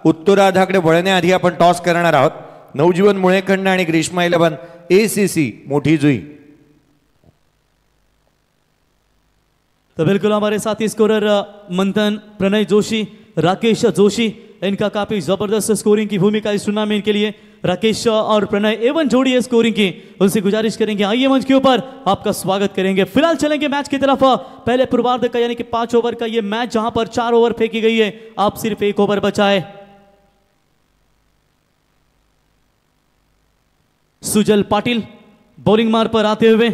उत्तरार्धाकडे वळण्याआधी आपण टॉस करणार आहोत. नवजीवन मुळेखंड आणि ग्रीष्मा 11 ACC मोठी जुई. तो बिल्कुल हमारे साथी स्कोरर मंथन, प्रणय जोशी, राकेश जोशी, इनका काफी जबरदस्त स्कोरिंग की भूमिका इस टूर्नामेंट के लिए. राकेश और प्रणय एवन जोड़ी है स्कोरिंग की, उनसे गुजारिश करेंगे आइए मंच के ऊपर, आपका स्वागत करेंगे. फिलहाल चलेंगे मैच की तरफ. पहले पूर्वार्ध का यानी कि 5 ओवर का ये मैच, जहां पर 4 ओवर फेंकी गई है, आप सिर्फ 1 ओवर बचा है. सुजल पाटिल बॉलिंग मार पर आते हुए.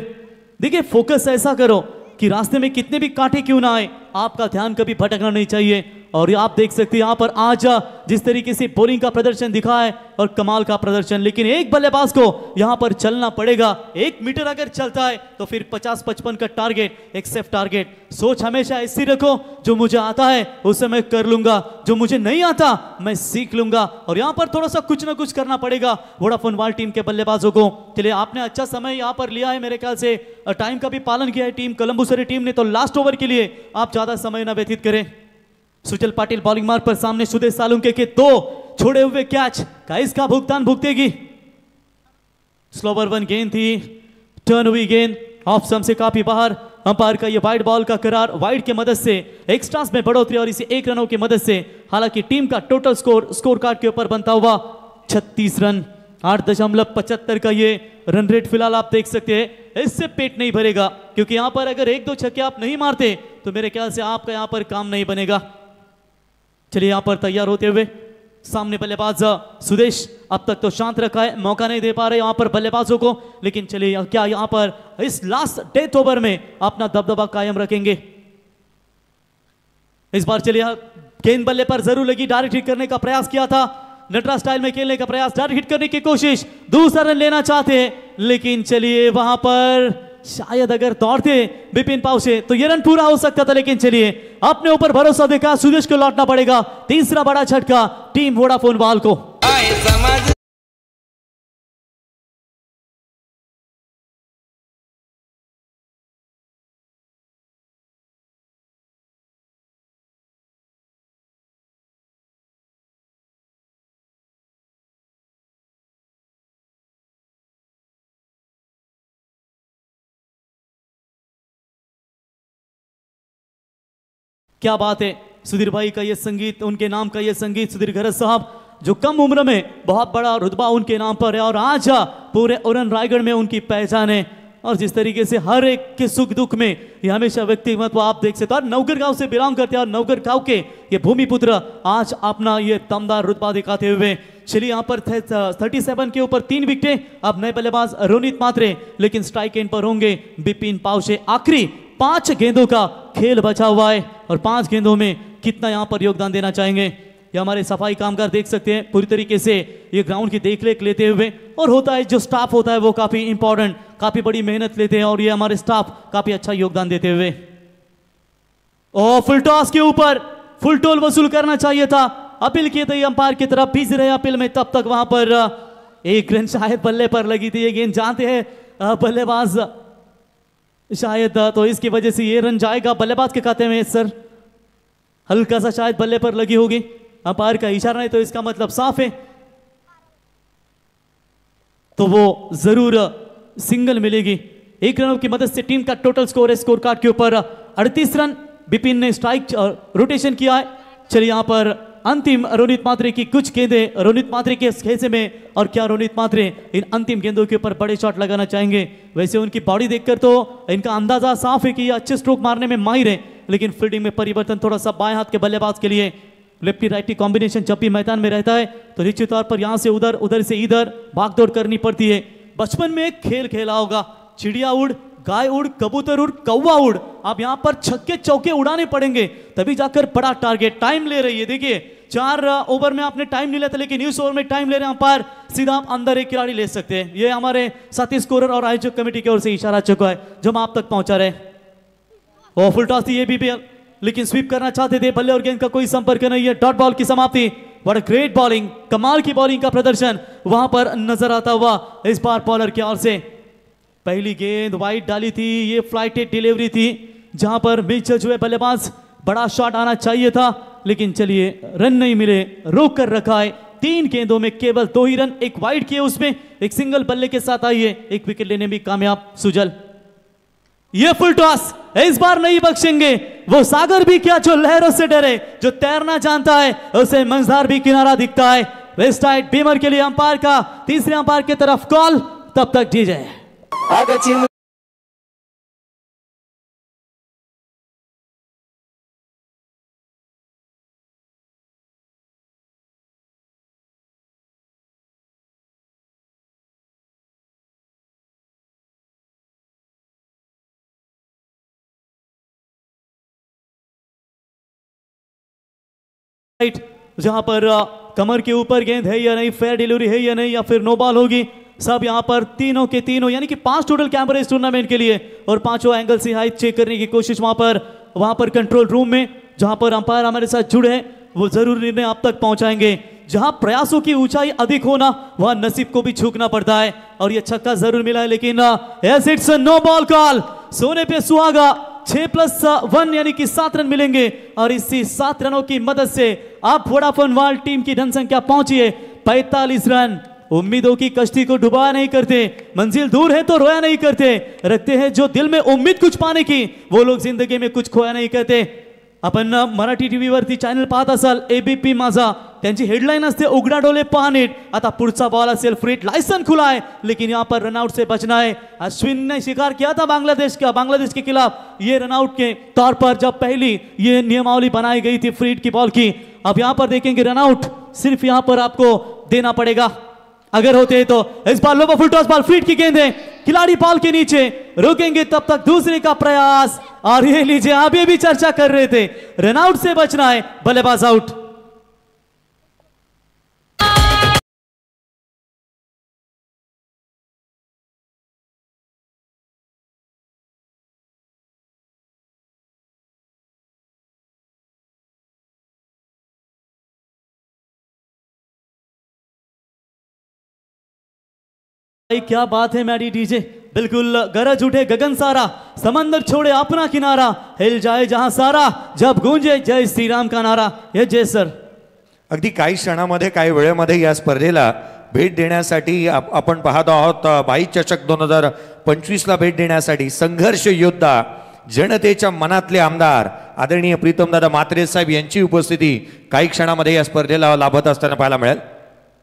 देखिए फोकस ऐसा करो कि रास्ते में कितने भी कांटे क्यों ना आए, आपका ध्यान कभी भटकना नहीं चाहिए, और ये आप देख सकते हैं यहाँ पर आज जिस तरीके से बॉलिंग का प्रदर्शन दिखा है और कमाल का प्रदर्शन, लेकिन एक बल्लेबाज को यहाँ पर चलना पड़ेगा। 1 मीटर अगर चलता है तो फिर 50-55 का टारगेट, एक सेफ टारगेट। सोच हमेशा ऐसी रखो, जो मुझे आता है उसे मैं कर लूंगा, जो मुझे नहीं आता मैं सीख लूंगा। और यहाँ पर थोड़ा सा कुछ ना कुछ करना पड़ेगा वोडाफोन वर्ल्ड टीम के बल्लेबाजों को। चलिए, आपने अच्छा समय यहाँ पर लिया है, मेरे ख्याल से टाइम का भी पालन किया है टीम कोलंबुसरी टीम ने, तो लास्ट ओवर के लिए आप ज्यादा समय ना व्यतीत करें। सुजल पाटिल बॉलिंग मार्ग पर सामने सुदेश सालुंके के 2 छोड़े हुए कैच का इसका भुगतान भुगतेगी। स्लोवर 1 गेंद थी, टर्न हुई गेंद ऑफ स्टंप से काफी बाहर। अंपायर का ये वाइड बॉल का करार, वाइड के मदद से एक्स्ट्रास में बढ़ोतरी और इसे 1 रनों की मदद से। हालांकि टीम का टोटल स्कोर कार्ड के ऊपर बनता हुआ 36 रन, 8.75 का ये रन रेट फिलहाल आप देख सकते हैं। इससे पेट नहीं भरेगा, क्योंकि यहां पर अगर 1-2 छक्के आप नहीं मारते तो मेरे ख्याल से आपका यहां पर काम नहीं बनेगा। चलिए, यहां पर तैयार होते हुए सामने बल्लेबाज सुदेश अब तक तो शांत रखा है, मौका नहीं दे पा रहे यहां पर बल्लेबाजों को, लेकिन चलिए क्या यहां पर इस लास्ट डेथ ओवर में अपना दबदबा कायम रखेंगे। इस बार चलिए, गेंद बल्ले पर जरूर लगी, डायरेक्ट हिट करने का प्रयास किया था, नटराज स्टाइल में खेलने का प्रयास, डायरेक्ट हिट करने की कोशिश, दूसरा रन लेना चाहते हैं, लेकिन चलिए वहां पर शायद अगर दौड़ते बिपिन पाउसे तो ये रन पूरा हो सकता था। लेकिन चलिए, अपने ऊपर भरोसा देखा, सुदेश को लौटना पड़ेगा। तीसरा बड़ा झटका टीम वोडाफोन वाल को। क्या बात है, सुधीर भाई का ये संगीत, उनके नाम का ये संगीत, सुधीर घरत साहब, जो कम उम्र में बहुत बड़ा रुतबा उनके नाम पर है और आज पूरे उरन रायगढ़ में उनकी पहचान है। और जिस तरीके से हर एक के सुख दुख में ये हमेशा व्यक्तिगत आप देख सकते हैं। और नवगर गांव से बिलोंग करते हैं और नवगर गांव के ये भूमिपुत्र आज अपना ये दमदार रुतबा दिखाते हुए। चलिए, यहाँ पर 37 के ऊपर 3 विकेटें। अब नए बल्लेबाज रोनित मात्रे, लेकिन स्ट्राइक एंड पर होंगे बिपिन पाउसे। आखिरी 5 गेंदों का खेल बचा हुआ है और 5 गेंदों में कितना यहाँ पर योगदान देना चाहेंगे ये हमारे सफाई कामगार देख सकते हैं। पूरी तरीके से ये ग्राउंड की देखरेख लेते हुए, और होता है जो स्टाफ होता है वो काफी इंपॉर्टेंट, काफी बड़ी मेहनत लेते हैं और ये हमारे स्टाफ काफी अच्छा योगदान देते हुए। और फुल टॉस के ऊपर फुल टोल वसूल करना चाहिए था, अपील किए थे अंपायर की तरफ, बिजी रहे अपील में, तब तक वहां पर 1 रन शायद बल्ले पर लगी थी। ये गेंद जानते हैं बल्लेबाज शायद, तो इसकी वजह से ये रन जाएगा बल्लेबाज के खाते में। सर, हल्का सा शायद बल्ले पर लगी होगी, अंपायर का इशारा नहीं तो इसका मतलब साफ है, तो वो जरूर सिंगल मिलेगी। 1 रनों की मदद से टीम का टोटल स्कोर है स्कोर कार्ड के ऊपर 38 रन। बिपिन ने स्ट्राइक रोटेशन किया है। चलिए, यहां पर अंतिम रोनित मात्रे की कुछ गेंदें रोनित मात्रे के खेसे में, और क्या रोनित मात्रे इन अंतिम गेंदों के ऊपर बड़े शॉट लगाना चाहेंगे। वैसे उनकी बॉडी देखकर तो इनका अंदाजा साफ है कि ये अच्छे स्ट्रोक मारने में माहिर है, लेकिन फील्डिंग में परिवर्तन थोड़ा सा बाएं हाथ के बल्लेबाज के लिए। लेफ्टी राइटी कॉम्बिनेशन जब भी मैदान में रहता है तो निश्चित तौर पर यहां से उधर, उधर से इधर भागदौड़ करनी पड़ती है। बचपन में एक खेल खेला होगा, चिड़िया उड़, गाय उड़, कबूतर उड़, कौवा उड़। अब यहां पर छक्के चौके उड़ाने पड़ेंगे तभी जाकर बड़ा टारगेट। टाइम ले रही है, देखिए 4 ओवर में आपने टाइम नहीं लेता, लेकिन इस ओवर में टाइम ले रहे हैं अंपायर, सीधा आप अंदर एक खिलाड़ी ले सकते हैं। ये हमारे साथी स्कोरर और आयोजक कमेटी की ओर से इशारा चुका है जो हम आप तक पहुंचा रहे। और फुल टॉस थी ये भी, लेकिन स्वीप करना चाहते थे, बल्ले और गेंद का कोई संपर्क नहीं है। डॉट बॉल की समाप्ति। बड़ा ग्रेट बॉलिंग, कमाल की बॉलिंग का प्रदर्शन वहां पर नजर आता हुआ इस बार बॉलर की ओर से। पहली गेंद वाइड डाली थी, ये फ्लाइटेड डिलीवरी थी जहां पर मिच हुए बल्लेबाज, बड़ा शॉट आना चाहिए था, लेकिन चलिए रन नहीं मिले, रोक कर रखा है। 3 गेंदों में केवल 2 ही रन, एक वाइड किए, उसमें एक सिंगल बल्ले के साथ आई है, एक विकेट लेने में कामयाब सुजल। ये फुल टॉस इस बार नहीं बख्शेंगे। वो सागर भी क्या जो लहरों से डरे, जो तैरना जानता है उसे मंझधार भी किनारा दिखता है। वेस्ट साइड बीमर के लिए अंपायर का तीसरे अंपायर की तरफ कॉल, तब तक डीजे। राइट, जहां पर कमर के ऊपर गेंद है या नहीं, फेयर डिलीवरी है या नहीं, या फिर नो बॉल होगी। सब यहां पर तीनों के तीनों यानी कि 5 टोटल कैमरे इस टूर्नामेंट के लिए, और 5 एंगल से हाइट चेक करने की कोशिश वहां पर कंट्रोल रूम में, जहां पर अंपायर हमारे साथ जुड़े हैं, वो जरूर निर्णय आप तक पहुंचाएंगे। जहां प्रयासों की ऊंचाई अधिक होना, वहां नसीब को भी झुकना पड़ता है, और ये छक्का जरूर मिला है, लेकिन yes it's a no ball call. सोने पे सुहागा, 6+1 यानी कि 7 रन मिलेंगे, और इसी 7 रनों की मदद से आप वोडाफोन वर्ल्ड टीम की रन संख्या पहुंची है 45 रन। उम्मीदों की कश्ती को डुबा नहीं करते, मंजिल दूर है तो रोया नहीं करते, रखते हैं जो दिल में उम्मीद कुछ पाने की, वो लोग जिंदगी में कुछ खोया नहीं करते। आपण मराठी टीव्ही वरती चॅनल पाहत असाल एबीपी माझा, त्यांची हेडलाइन असते उघडा डोले पहा नीट। आता पुढचा बॉल असेल फ्रीट, लाइसन खुला है, लेकिन यहाँ पर रनआउट से बचना है। अश्विन ने शिकार किया था बांग्लादेश के खिलाफ ये रनआउट के तौर पर, जब पहली ये नियमावली बनाई गई थी फ्रीट की बॉल की। अब यहाँ पर देखेंगे रनआउट सिर्फ यहाँ पर आपको देना पड़ेगा अगर होते हैं तो। इस बार लो फुल टॉस बॉल, फ्रीट की गेंद है, खिलाड़ी बॉल के नीचे रुकेंगे, तब तक दूसरे का प्रयास, और ये लीजिए आप ये भी चर्चा कर रहे थे, रनआउट से बचना है, बल्लेबाज आउट। क्या बात है मैडी डीजे, बिल्कुल गरज उठे गगन सारा, समंदर छोड़े अपना किनारा, हिल जाए जहां सारा, जब गूंजे जय श्री राम का नारा। हे जय सर। अगदी काही क्षणामध्ये काही वेळेमध्ये या स्पर्धेला भेट देण्यासाठी आपण पाहतो आहोत। बाई चषक 2025ला भेट देण्यासाठी संघर्ष योद्धा, जनतेच्या मनातले आमदार आदरणीय प्रीतमदादा म्हात्रे साहेब यांची उपस्थिती काही क्षणामध्ये या स्पर्धेला लाभत असताना पाहायला मिळेल।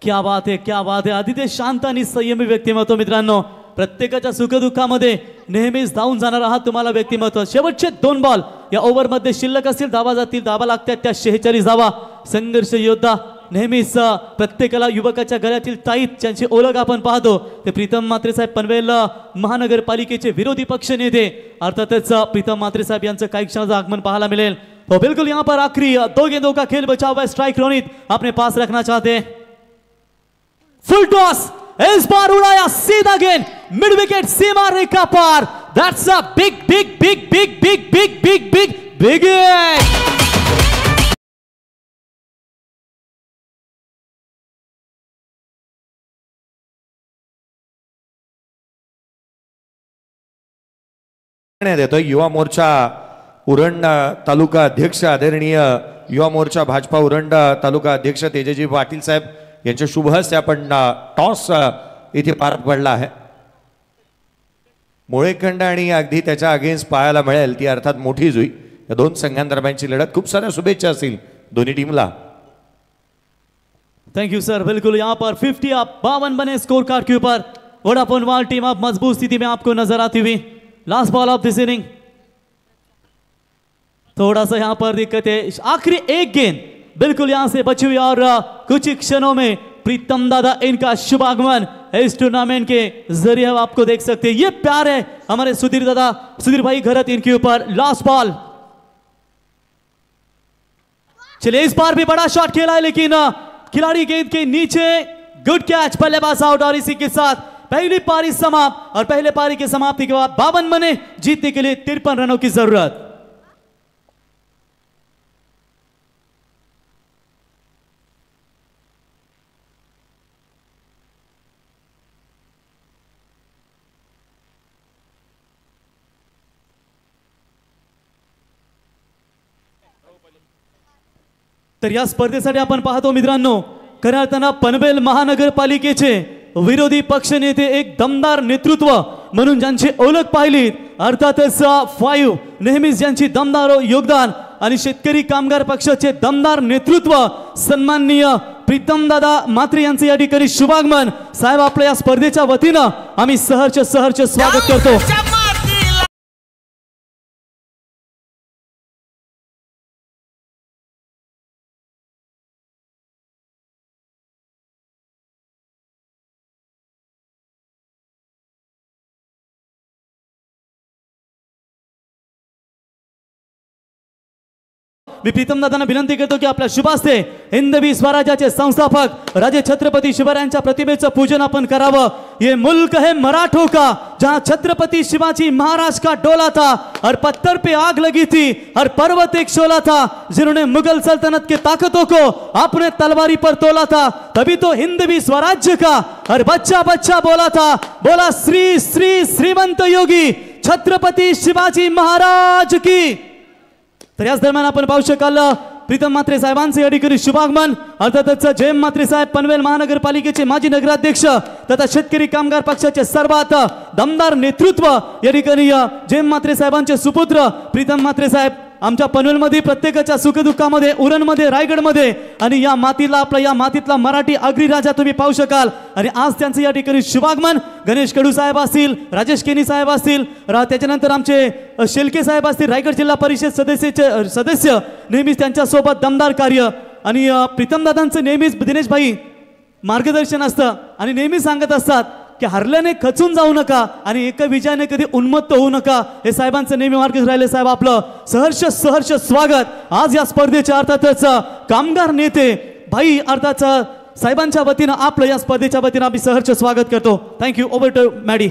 क्या बात है, क्या बात है। अतिशय शांत आणि संयमी व्यक्तिमत्व मित्रांनो, प्रत्येकाच्या सुखदुःखामध्ये नेहमीच धावून जाणार आहात तुम्हाला व्यक्तिमत्व। शेवटचे 2 बॉल या ओव्हरमध्ये शिल्लक असतील, धावा जातील, धावा लागतात त्या 46 धावा। संघर्ष योद्धा नेहमीच प्रत्येकाला युवकाच्या गळ्यातील ताईत ज्यांची ओळख आपण पाहतो ते प्रीतम म्हात्रे साहेब, पनवेल महानगरपालिकेचे विरोधी पक्ष नेते, अर्थातच प्रीतम म्हात्रे साहेब यांचं काही क्षणाचं आगमन पाहायला मिळेल। तो बिल्कुल यहाँ पर आखिरी 2 गेंदों का खेल बचा हुआ है। स्ट्राइक रोनित अपने पास रखना चाहते हैं। फुल टॉस, इस बार उड़ाया सीधा गेंद, मिड विकेट सीमा रेखा पार। That's a big big big big big big big big big देतो युवा मोर्चा उरण तालुका अध्यक्ष आदरणीय युवा मोर्चा भाजपा उरण तालुका अध्यक्ष तेजजी पाटील साहेब यांच्या शुभ हस्ते आपण टॉस इथे पार पडला आहे। मुळेखंड आणि अगदी त्याच्या अगेन्स्ट पाहायला मिळेल ती अर्थात मोठी जुई। या 2 संघांदरम्यानची लढत, खूप साऱ्या शुभेच्छा असतील दोन्ही टीमला। Thank you sir. बिल्कुल यहाँ पर 50 आप 52 बने स्कोर कार्ड के ऊपर। वोडाफोन वर्ल्ड टीम अब मजबूत स्थिति में आपको नजर आती हुई। Last ball of this inning, थोड़ा सा यहाँ पर दिक्कत है, आखिरी 1 गेंद बिल्कुल यहां से बची हुई, और कुछ ही क्षणों में प्रीतम दादा इनका शुभ आगमन इस टूर्नामेंट के जरिए हम आपको देख सकते हैं। ये प्यार है हमारे सुधीर दादा, सुधीर भाई घरत इनके ऊपर। लास्ट बॉल, चलिए इस बार भी बड़ा शॉट खेला है, लेकिन खिलाड़ी गेंद के नीचे, गुड कैच, बल्लेबाज आउट। और इसी के साथ पहली पारी समाप्त, और पहले पारी की समाप्ति के बाद 52 बने, जीतने के लिए 53 रनों की जरूरत। तर या स्पर्धेसाठी आपण पाहतो मित्रांनो, खऱ्या अर्थानं पनवेल महानगरपालिकेचे विरोधी पक्षनेते, एक दमदार नेतृत्व म्हणून ज्यांची ओळख पाहिली, अर्थातच 5 नेहमीच ज्यांची दमदार योगदान, आणि शेतकरी कामगार पक्षाचे दमदार नेतृत्व सन्माननीय प्रीतमदादा म्हात्रे यांचे या ठिकाणी शुभागमन। साहेब आपल्या या स्पर्धेच्या वतीनं आम्ही सहर्ष स्वागत करतो। मी प्रीतमदादांना विनंती करतो की आपल्या शुभ हस्ते हिंदवी स्वराज्याचे संस्थापक राजे छत्रपती शिवरायांच्या प्रतिमेचं पूजन आपण करावं। ये मुल्क है मराठों का जहां छत्रपति शिवाजी महाराज का डोला था, हर पत्थर पे आग लगी थी, हर पर्वत एक शोला था, जिन्होंने मुगल सल्तनत की ताकतों को अपने तलवारी पर तोला था, तभी तो हिंदवी स्वराज्य का हर बच्चा बच्चा बोला था, बोला श्री श्री श्रीमंत योगी छत्रपती शिवाजी महाराज की। तर याच दरम्यान आपण पाहू शकाल प्रीतम म्हात्रे साहेबांचे या ठिकाणी शुभागमन, अर्थातच जयम म्हात्रे साहेब पनवेल महानगरपालिकेचे माजी नगराध्यक्ष तथा शेतकरी कामगार पक्षाचे सर्वात दमदार नेतृत्व या ठिकाणी जयम म्हात्रे साहेबांचे सुपुत्र प्रीतम म्हात्रे साहेब आमच्या पनवेलमध्ये प्रत्येकाच्या सुखदुःखामध्ये उरणमध्ये रायगडमध्ये आणि या मातीला आपला या मातीतला मराठी अग्रिराजा तुम्ही पाहू शकाल। आणि आज त्यांचं या ठिकाणी शुभागमन गणेश कडू साहेब असतील, राजेश केनी साहेब असतील, त्याच्यानंतर आमचे शेलके साहेब असतील, रायगड जिल्हा परिषद सदस्य नेहमीच त्यांच्यासोबत दमदार कार्य आणि प्रीतमदादांचं नेहमीच दिनेश भाई मार्गदर्शन असतं आणि नेहमी सांगत असतात की हरल्याने खचून जाऊ नका आणि एका विजयाने कधी उन्मत्त होऊ नका, हे साहेबांचं नेहमी मार्गदर्शन राहिले। साहेब आपलं सहर्ष स्वागत आज या स्पर्धेच्या अर्थातच कामगार नेते भाई अर्थात साहेबांच्या वतीनं आपलं या स्पर्धेच्या वतीनं आम्ही सहर्ष स्वागत करतो। थँक्यू। Over to Maddy.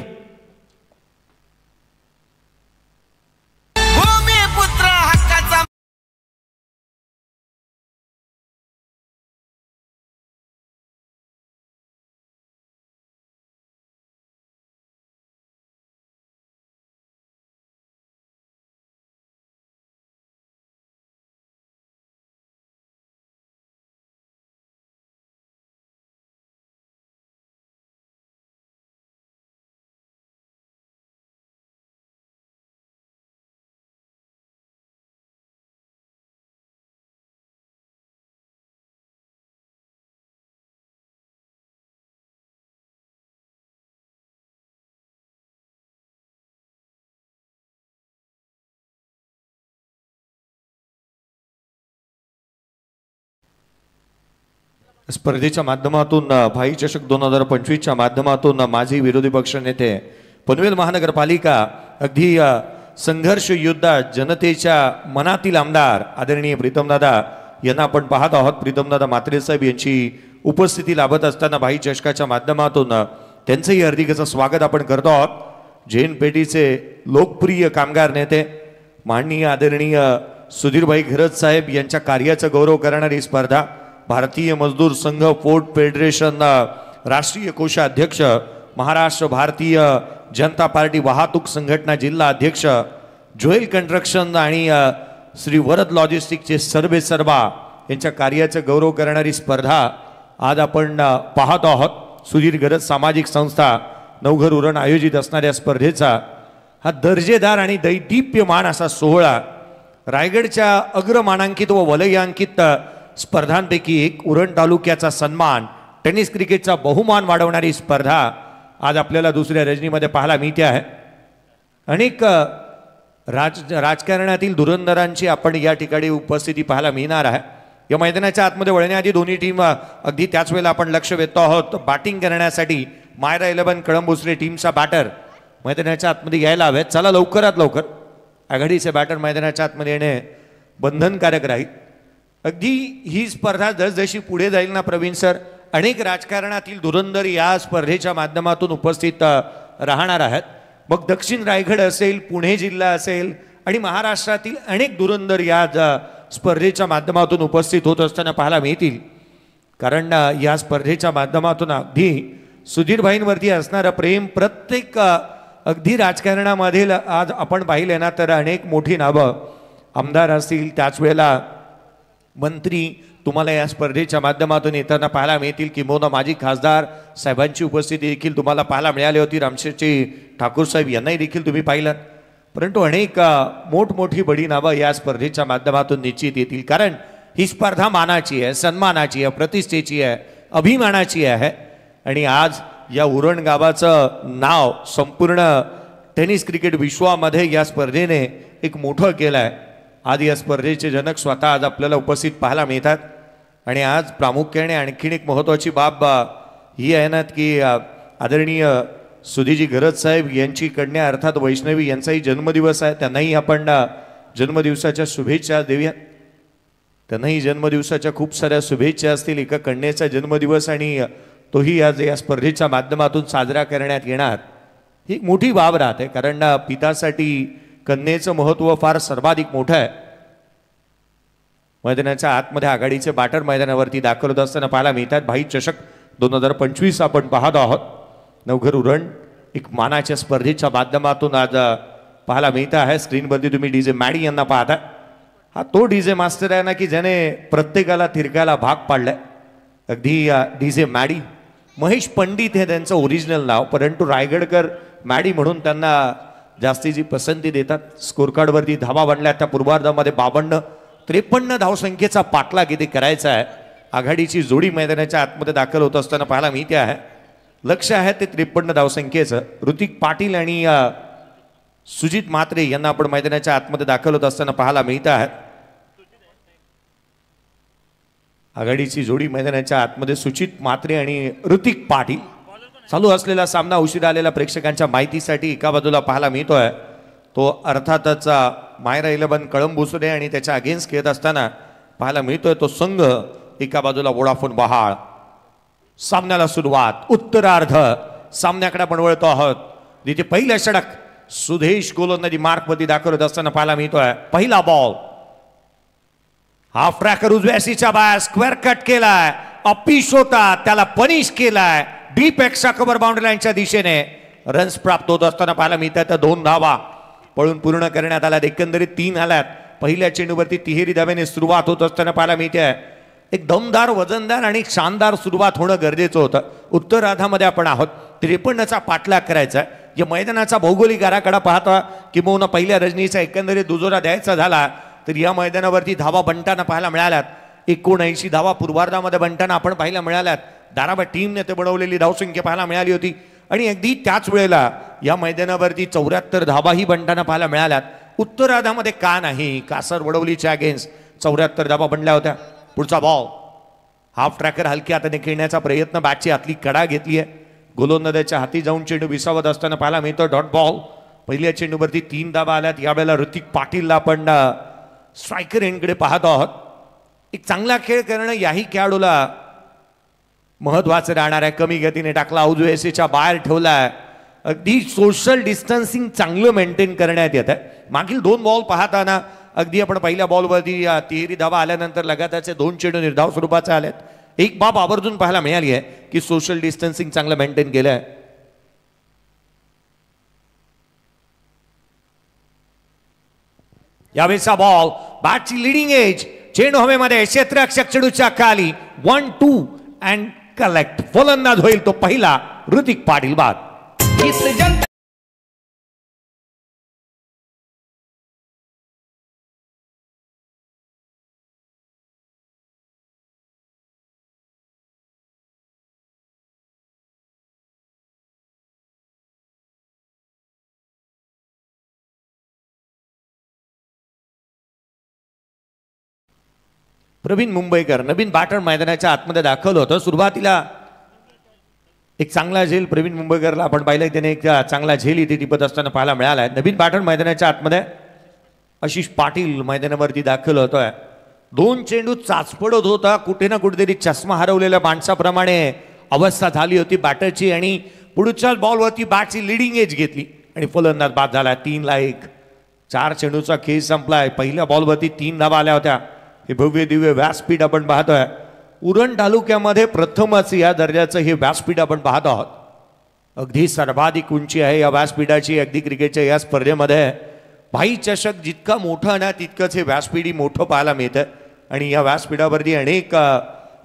स्पर्धेच्या माध्यमातून भाई चषक 2025च्या माध्यमातून माजी विरोधी पक्ष नेते पनवेल महानगरपालिका अगदी संघर्ष युद्ध जनतेच्या मनातील आमदार आदरणीय प्रीतमदादा यांना आपण पाहत आहोत। प्रीतमदादा म्हात्रे साहेब यांची उपस्थिती लाभत असताना भाई चषकाच्या माध्यमातून त्यांचंही हार्दिक स्वागत आपण करतो आहोत। जैन पेठीचे लोकप्रिय कामगार नेते माननीय आदरणीय सुधीरभाई घरत साहेब यांच्या कार्याचा गौरव करणारी स्पर्धा, भारतीय मजदूर संघ फोर्ट फेडरेशन राष्ट्रीय कोषाध्यक्ष, महाराष्ट्र भारतीय जनता पार्टी वाहतूक संघटना जिल्हा अध्यक्ष, जोएल कंस्ट्रक्शन आणि श्री वरद लॉजिस्टिकचे सर्वे सर्वा यांच्या कार्याचा गौरव करणारी स्पर्धा आज आपण पाहत आहोत। सुधीर घरत सामाजिक संस्था नवघर उरण आयोजित असणाऱ्या स्पर्धेचा हा दर्जेदार आणि दैदिप्यमान असा सोहळा रायगडच्या अग्रमानांकित व वलयांकित स्पर्धांपैकी एक उरण तालुक्याचा सन्मान, टेनिस क्रिकेटचा बहुमान वाढवणारी स्पर्धा आज आपल्याला दुसऱ्या रजनीमध्ये पाहायला मिळते आहे। अनेक राजकारणातील धुरंधरांची आपण या ठिकाणी उपस्थिती पाहायला मिळणार आहे। या मैदानाच्या आतमध्ये वळण्याआधी दोन्ही टीम अगदी त्याच वेळेला आपण लक्ष वेधतो आहोत बॅटिंग करण्यासाठी मायरा 11 कळंबुसरे टीमचा बॅटर मैदानाच्या आतमध्ये यायला हवेत। चला लवकरात लवकर, आघाडीचे बॅटर मैदानाच्या आतमध्ये येणे बंधनकारक राहील। अगदी ही स्पर्धा जसजशी पुढे जाईल ना प्रवीण सर, अनेक राजकारणातील धुरंधर या स्पर्धेच्या माध्यमातून उपस्थित राहणार आहेत। मग दक्षिण रायगड असेल, पुणे जिल्हा असेल आणि महाराष्ट्रातील अनेक धुरंधर या स्पर्धेच्या माध्यमातून उपस्थित होत असताना पाहायला मिळतील। कारण या स्पर्धेच्या माध्यमातून अगदी सुधीरभाईंवरती असणारं प्रेम प्रत्येक अगदी राजकारणामधील आज आपण पाहिले ना तर अनेक मोठी नावं आमदार असतील, त्याच वेळेला मंत्री तुम्हाला या स्पर्धेच्या माध्यमातून येताना पाहायला मिळतील। किंबहुना माजी खासदार साहेबांची उपस्थिती देखील तुम्हाला पाहायला मिळाली होती। रामशेठजी ठाकूर साहेब यांनाही देखील तुम्ही पाहिलं, परंतु अनेक मोठमोठी बडी नावं या स्पर्धेच्या माध्यमातून निश्चित येतील। कारण ही स्पर्धा मानाची आहे, सन्मानाची आहे, प्रतिष्ठेची आहे, अभिमानाची आहे आणि आज या उरण गावाचं नाव संपूर्ण टेनिस क्रिकेट विश्वामध्ये या स्पर्धेने एक मोठं केलं आहे। आज या स्पर्धेचे जनक स्वतः आज आपल्याला उपस्थित पाहायला मिळतात आणि आज प्रामुख्याने आणखीन एक महत्त्वाची बाब ही आहे ना की आदरणीय सुधीजी घरत साहेब यांची कन्या अर्थात वैष्णवी यांचाही जन्मदिवस आहे। त्यांनाही आपण जन्मदिवसाच्या शुभेच्छा देऊया। त्यांनाही जन्मदिवसाच्या खूप साऱ्या शुभेच्छा असतील. एका कन्येचा जन्मदिवस आणि तोही आज या स्पर्धेच्या माध्यमातून साजरा करण्यात येणार, ही एक मोठी बाब राहते. कारण पितासाठी कन्येचं महत्त्व फार सर्वाधिक मोठं आहे. मैदानाच्या आतमध्ये आघाडीचे बॅटर मैदानावरती दाखल होत असताना पाहायला मिळतात. भाई चषक 2025 आपण पाहत आहोत. नवघर उरण एक मानाच्या स्पर्धेच्या माध्यमातून आज पाहायला मिळत आहे. स्क्रीनवरती तुम्ही डीजे मॅडी यांना पाहता. हा तो डीजे मास्टर आहे ना की ज्याने प्रत्येकाला थिरकायला भाग पाडलाय. अगदी डीजे मॅडी. महेश पंडित हे त्यांचं ओरिजिनल नाव, परंतु रायगडकर मॅडी म्हणून त्यांना जास्तीची पसंती देतात. स्कोर कार्डवरती धावा बनल्या त्या पूर्वार्धामध्ये 52-53 धावसंख्येचा पाठलाग इथे करायचा आहे. आघाडीची जोडी मैदानाच्या आतमध्ये दाखल होत असताना पाहायला मिळते आहे. लक्ष आहे ते 53 धावसंख्येचं. ऋतिक पाटील आणि सुजित म्हात्रे यांना आपण मैदानाच्या आतमध्ये दाखल होत असताना पाहायला मिळत आहे. आघाडीची जोडी मैदानाच्या आतमध्ये सुचित म्हात्रे आणि ऋतिक पाटील. चालू असलेला सामना उशिरा आलेल्या प्रेक्षकांच्या माहितीसाठी एका बाजूला पाहायला मिळतोय तो अर्थातच मायरा 11 कळंबुसरे आणि त्याच्या अगेन्स्ट खेळत असताना पाहायला मिळतोय तो संघ. एका बाजूला वोडाफोन बहाळ. सामन्याला सुरुवात. उत्तरार्ध सामन्याकडे आपण वळतो आहोत. जिथे पहिल्या षटक सुदेश गोलंदाजी मार्कवरती दाखल होत असताना पाहायला मिळतोय. पहिला बॉल. हाफ ट्रॅकर उजव्यासीच्या बाहेर स्क्वेअर कट केलाय. अपीश होता त्याला पनिश केलाय. डीप एक्स्ट्रा कव्हर बाउंड्री लाईनच्या दिशेने रन्स प्राप्त होत असताना पाहायला मिळतात. 2 धावा पळून पूर्ण करण्यात आल्यात. एकंदरीत 3 आल्यात. पहिल्या चेंडूवरती तिहेरी धाब्याने सुरुवात होत असताना पाहायला मिळते. एक दमदार, वजनदार आणि शानदार सुरुवात होणं गरजेचं होतं. उत्तरार्धामध्ये आपण आहोत. 53चा पाठलाग करायचा. या मैदानाचा भौगोलिक आराखडा पाहता किंवा पहिल्या रजनीचा एकंदरीत दुजोरा द्यायचा झाला तर या मैदानावरती धावा बनताना पाहायला मिळाल्यात. 79 धावा पूर्वार्धामध्ये बनताना आपण पाहायला मिळाल्यात. धाराबा टीमने ते बनवलेली धावसंख्या पाहायला मिळाली होती. आणि अगदी त्याच वेळेला या मैदानावरती 74 धावाही बनताना पाहायला मिळाल्यात. उत्तरार्धामध्ये का नाही, कासर वडवलीच्या अगेन्स्ट 74 धावा बनल्या होत्या. पुढचा बॉल. हाफ ट्रॅकर हलक्या हाताने खेळण्याचा प्रयत्न. बॅटची आतली कडा घेतली आहे. गोलंदाजाच्या हाती जाऊन चेंडू विसावत असताना पाहायला मिळतो डॉट बॉल. पहिल्या चेंडूवरती 3 धावा आल्यात. यावेळेला ऋतिक पाटीलला आपण स्ट्रायकर एंडकडे पाहत आहोत. एक चांगला खेळ करणं याही खेळाडूला महत्वाचं राहणार आहे. कमी गतीने टाकला. उजव्यासीच्या बाहेर ठेवलाय. अगदी सोशल डिस्टन्सिंग चांगलं मेंटेन करण्यात येत आहे. मागील 2 बॉल पाहताना अगदी आपण पहिल्या बॉलवरती तिहेरी धावा आल्यानंतर लगातारचे 2 चेंडू निर्धाव स्वरूपाचे आलेत. एक बाब आवर्जून पाहायला मिळाली आहे की सोशल डिस्टन्सिंग चांगलं मेंटेन केलं आहे. यावेळेचा बॉल. बॅटची लिडिंग एज. चेंडू हवेमध्ये. क्षेत्ररक्षक चेंडूच्या खाली. 1-2 अँड कलेक्ट. फलंदाज होईल तो पहिला ऋतिक पाटील बाद. प्रवीण मुंबईकर नवीन बॅटर मैदानाच्या आतमध्ये दाखल होतं. सुरुवातीला एक चांगला झेल प्रवीण मुंबईकरला आपण पाहिलं. त्याने एक चांगला झेल इथे टिपत असताना पाहायला मिळाला. नवीन बॅटर मैदानाच्या आतमध्ये आशिष पाटील मैदानावरती दाखल होतोय. 2 चेंडू चाचपडत होता. कुठे ना कुठेतरी चष्मा हरवलेल्या माणसाप्रमाणे अवस्था झाली होती बॅटरची. आणि पुढच्या बॉलवरती बॅटची लिडिंग एज घेतली आणि फलंदाज बाद झाला. 3-1. 4 चेंडूचा खेळ संपलाय. पहिल्या बॉलवरती 3 धावा आल्या होत्या. हे भव्य दिव्य व्यासपीठ आपण पाहतोय. उरण तालुक्यामध्ये प्रथमच या दर्जाचं हे व्यासपीठ आपण पाहत आहोत. अगदी सर्वाधिक उंची आहे या व्यासपीठाची. अगदी क्रिकेटच्या या स्पर्धेमध्ये भाई चषक जितका मोठा ना तितकंच हे व्यासपीठ मोठं पाहायला मिळतं. आणि या व्यासपीठावरती अनेक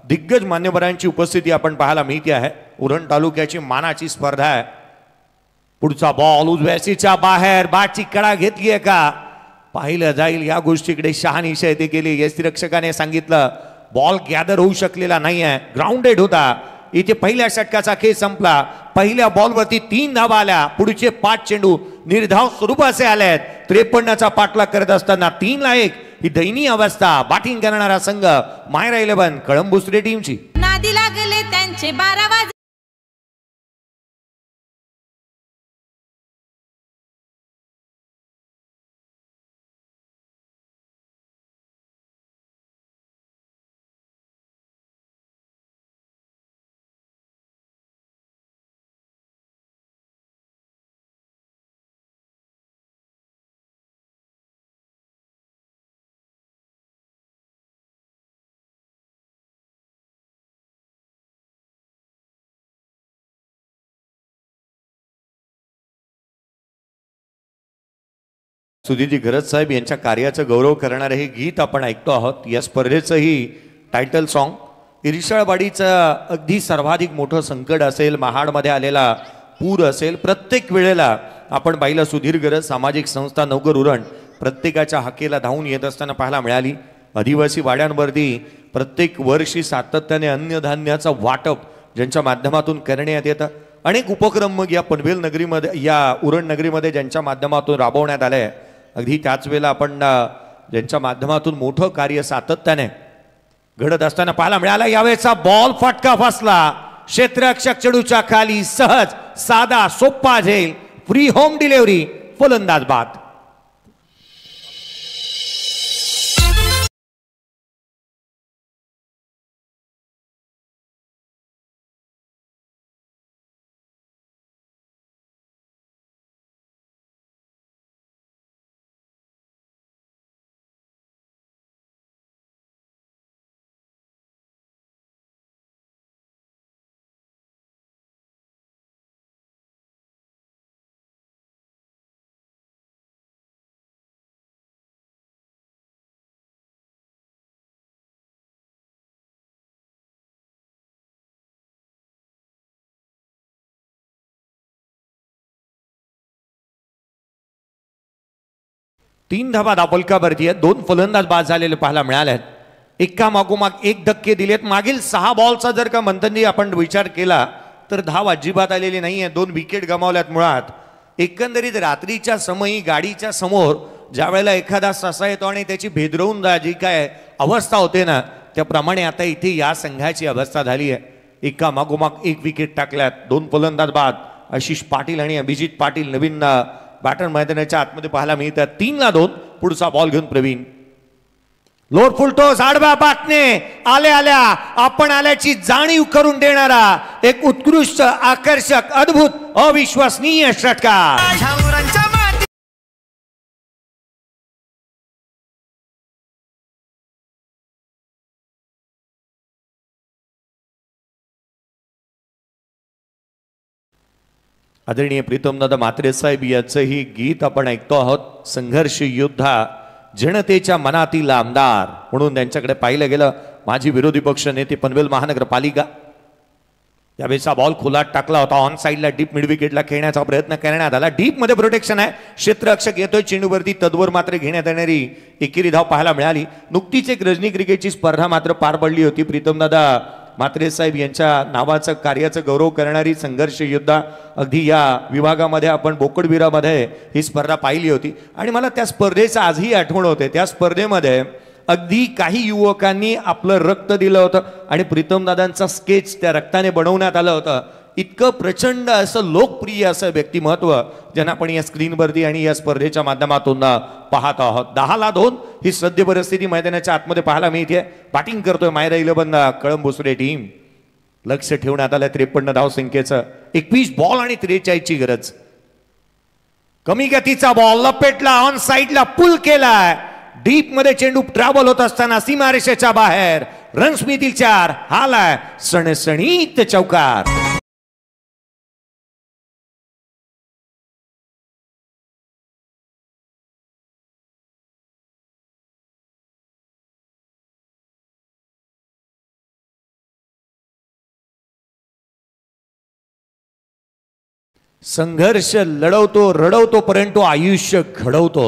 दिग्गज मान्यवरांची उपस्थिती आपण पाहायला मिळते आहे. उरण तालुक्याची मानाची स्पर्धा आहे. पुढचा बॉल उजव्यासीच्या बाहेर. बॅटची कडा घेतली आहे का पाहिलं जाईल. या गोष्टीकडे शहानिशा येथे केली. यष्टिरक्षकाने सांगितलं बॉल गॅदर होऊ शकलेला नाही आहे. ग्राउंडेड होता. इथे पहिल्या षटकाचा खेळ संपला. पहिल्या बॉलवरती 3 धावा आल्या. पुढचे 5 चेंडू निर्धाव स्वरूपाचे आलेत. 53चा पाठलाग करत असताना 3-1 ही दयनीय अवस्था. बॅटिंग करणारा संघ मायरा 11 कळंबुसरे टीमची. नादी लागले त्यांचे 12 सुधीरजी घरत साहेब यांच्या कार्याचा गौरव करणारे हे गीत आपण ऐकतो आहोत. या स्पर्धेचंही टायटल सॉन्ग इरिशाळवाडीचं अगदी सर्वाधिक मोठं संकट असेल, महाडमध्ये आलेला पूर असेल, प्रत्येक वेळेला आपण पाहिलं सुधीर घरत सामाजिक संस्था नवकर उरण प्रत्येकाच्या हाकेला धावून येत असताना पाहायला मिळाली. आदिवासी वाड्यांवरती प्रत्येक वर्षी सातत्याने अन्नधान्याचं वाटप ज्यांच्या माध्यमातून करण्यात येतं. अनेक उपक्रम मग या पनवेल नगरीमध्ये, या उरण नगरीमध्ये ज्यांच्या माध्यमातून राबवण्यात आले आहे. अगदी त्याच वेळेला आपण ज्यांच्या माध्यमातून मोठं कार्य सातत्याने घडत असताना पाहायला मिळाला. यावेळेचा बॉल फटका फसला, क्षेत्ररक्षक चेंडूच्या खाली, सहज साधा सोप्पा झेल, फ्री होम डिलिव्हरी, फलंदाज बाद. तीन धावा दापोलकावरती आहेत. दोन फलंदाज बाद झालेले पाहायला मिळाले आहेत. एका मागोमाग एक धक्के दिलेत. मागील 6 बॉलचा जर का मंथननी आपण विचार केला तर धाव अजिबात आलेली नाही आहे. 2 विकेट गमावल्यात. मुळात एकंदरीत रात्रीच्या समयी गाडीच्या समोर ज्या वेळेला एखादा ससा येतो आणि त्याची भेदरवून जी काय अवस्था होते ना, त्याप्रमाणे आता इथे या संघाची अवस्था झाली आहे. एका मागोमाग एक विकेट टाकल्यात. 2 फलंदाज बाद. आशिष पाटील आणि अभिजित पाटील नवीन बॅटर मैदानाच्या आतमध्ये पाहायला मिळतात. 3-2. पुढचा बॉल घेऊन प्रवीण. लोअर फुल टॉस आडव्या बाटने आल्या आल्या आपण आल्याची जाणीव करून देणारा एक उत्कृष्ट, आकर्षक, अद्भुत, अविश्वसनीय षटकार. आदरणीय प्रीतमदादा म्हात्रे साहेब याचंही गीत आपण ऐकतो आहोत. संघर्ष योद्धा, जनतेच्या मनातील आमदार म्हणून त्यांच्याकडे पाहिलं गेलं. माजी विरोधी पक्ष नेते, पनवेल महानगरपालिका. यावेळेचा बॉल खुला टाकला होता. ऑन साईडला डीप मिड विकेटला खेळण्याचा प्रयत्न करण्यात आला. डीप मध्ये प्रोटेक्शन आहे. क्षेत्ररक्षक येतोय चेंडूवरती. तद्वर मात्र घेण्यात येणारी एकेरी धाव पाहायला मिळाली. नुकतीच एक रजनी क्रिकेटची स्पर्धा मात्र पार पडली होती. प्रीतमदादा म्हात्रे साहेब यांच्या नावाचं, कार्याचं गौरव करणारी संघर्ष योद्धा, अगदी या विभागामध्ये आपण बोकडबिरामध्ये ही स्पर्धा पाहिली होती. आणि मला त्या स्पर्धेचं आजही आठवण होते. त्या स्पर्धेमध्ये अगदी काही युवकांनी आपलं रक्त दिलं होतं आणि प्रीतमदादांचा स्केच त्या रक्ताने बनवण्यात आलं होतं. इतकं प्रचंड असं लोकप्रिय असं व्यक्तिमत्व ज्यांना आपण या स्क्रीनवरती आणि या स्पर्धेच्या माध्यमातून पाहत आहोत. 10-2 ही सद्य परिस्थिती मैदानाच्या आतमध्ये पाहायला मिळते. बॅटिंग करतोय मायरा 11 कळंबोसरे टीम. लक्ष ठेवण्यात आलं 53 धावसंख्येचं. 21 बॉल आणि 43 ची गरज. कमी गतीचा बॉल लपेटला, ऑन साईडला पुल केलाय. डीप मध्ये चेंडू ट्रॅव्हल होत असताना सीमारेषेच्या बाहेर. रन्स मिळतील 4. हालाय सणसणीत चौकार. संघर्ष लढवतो, रडवतो, परंतु आयुष्य घडवतो.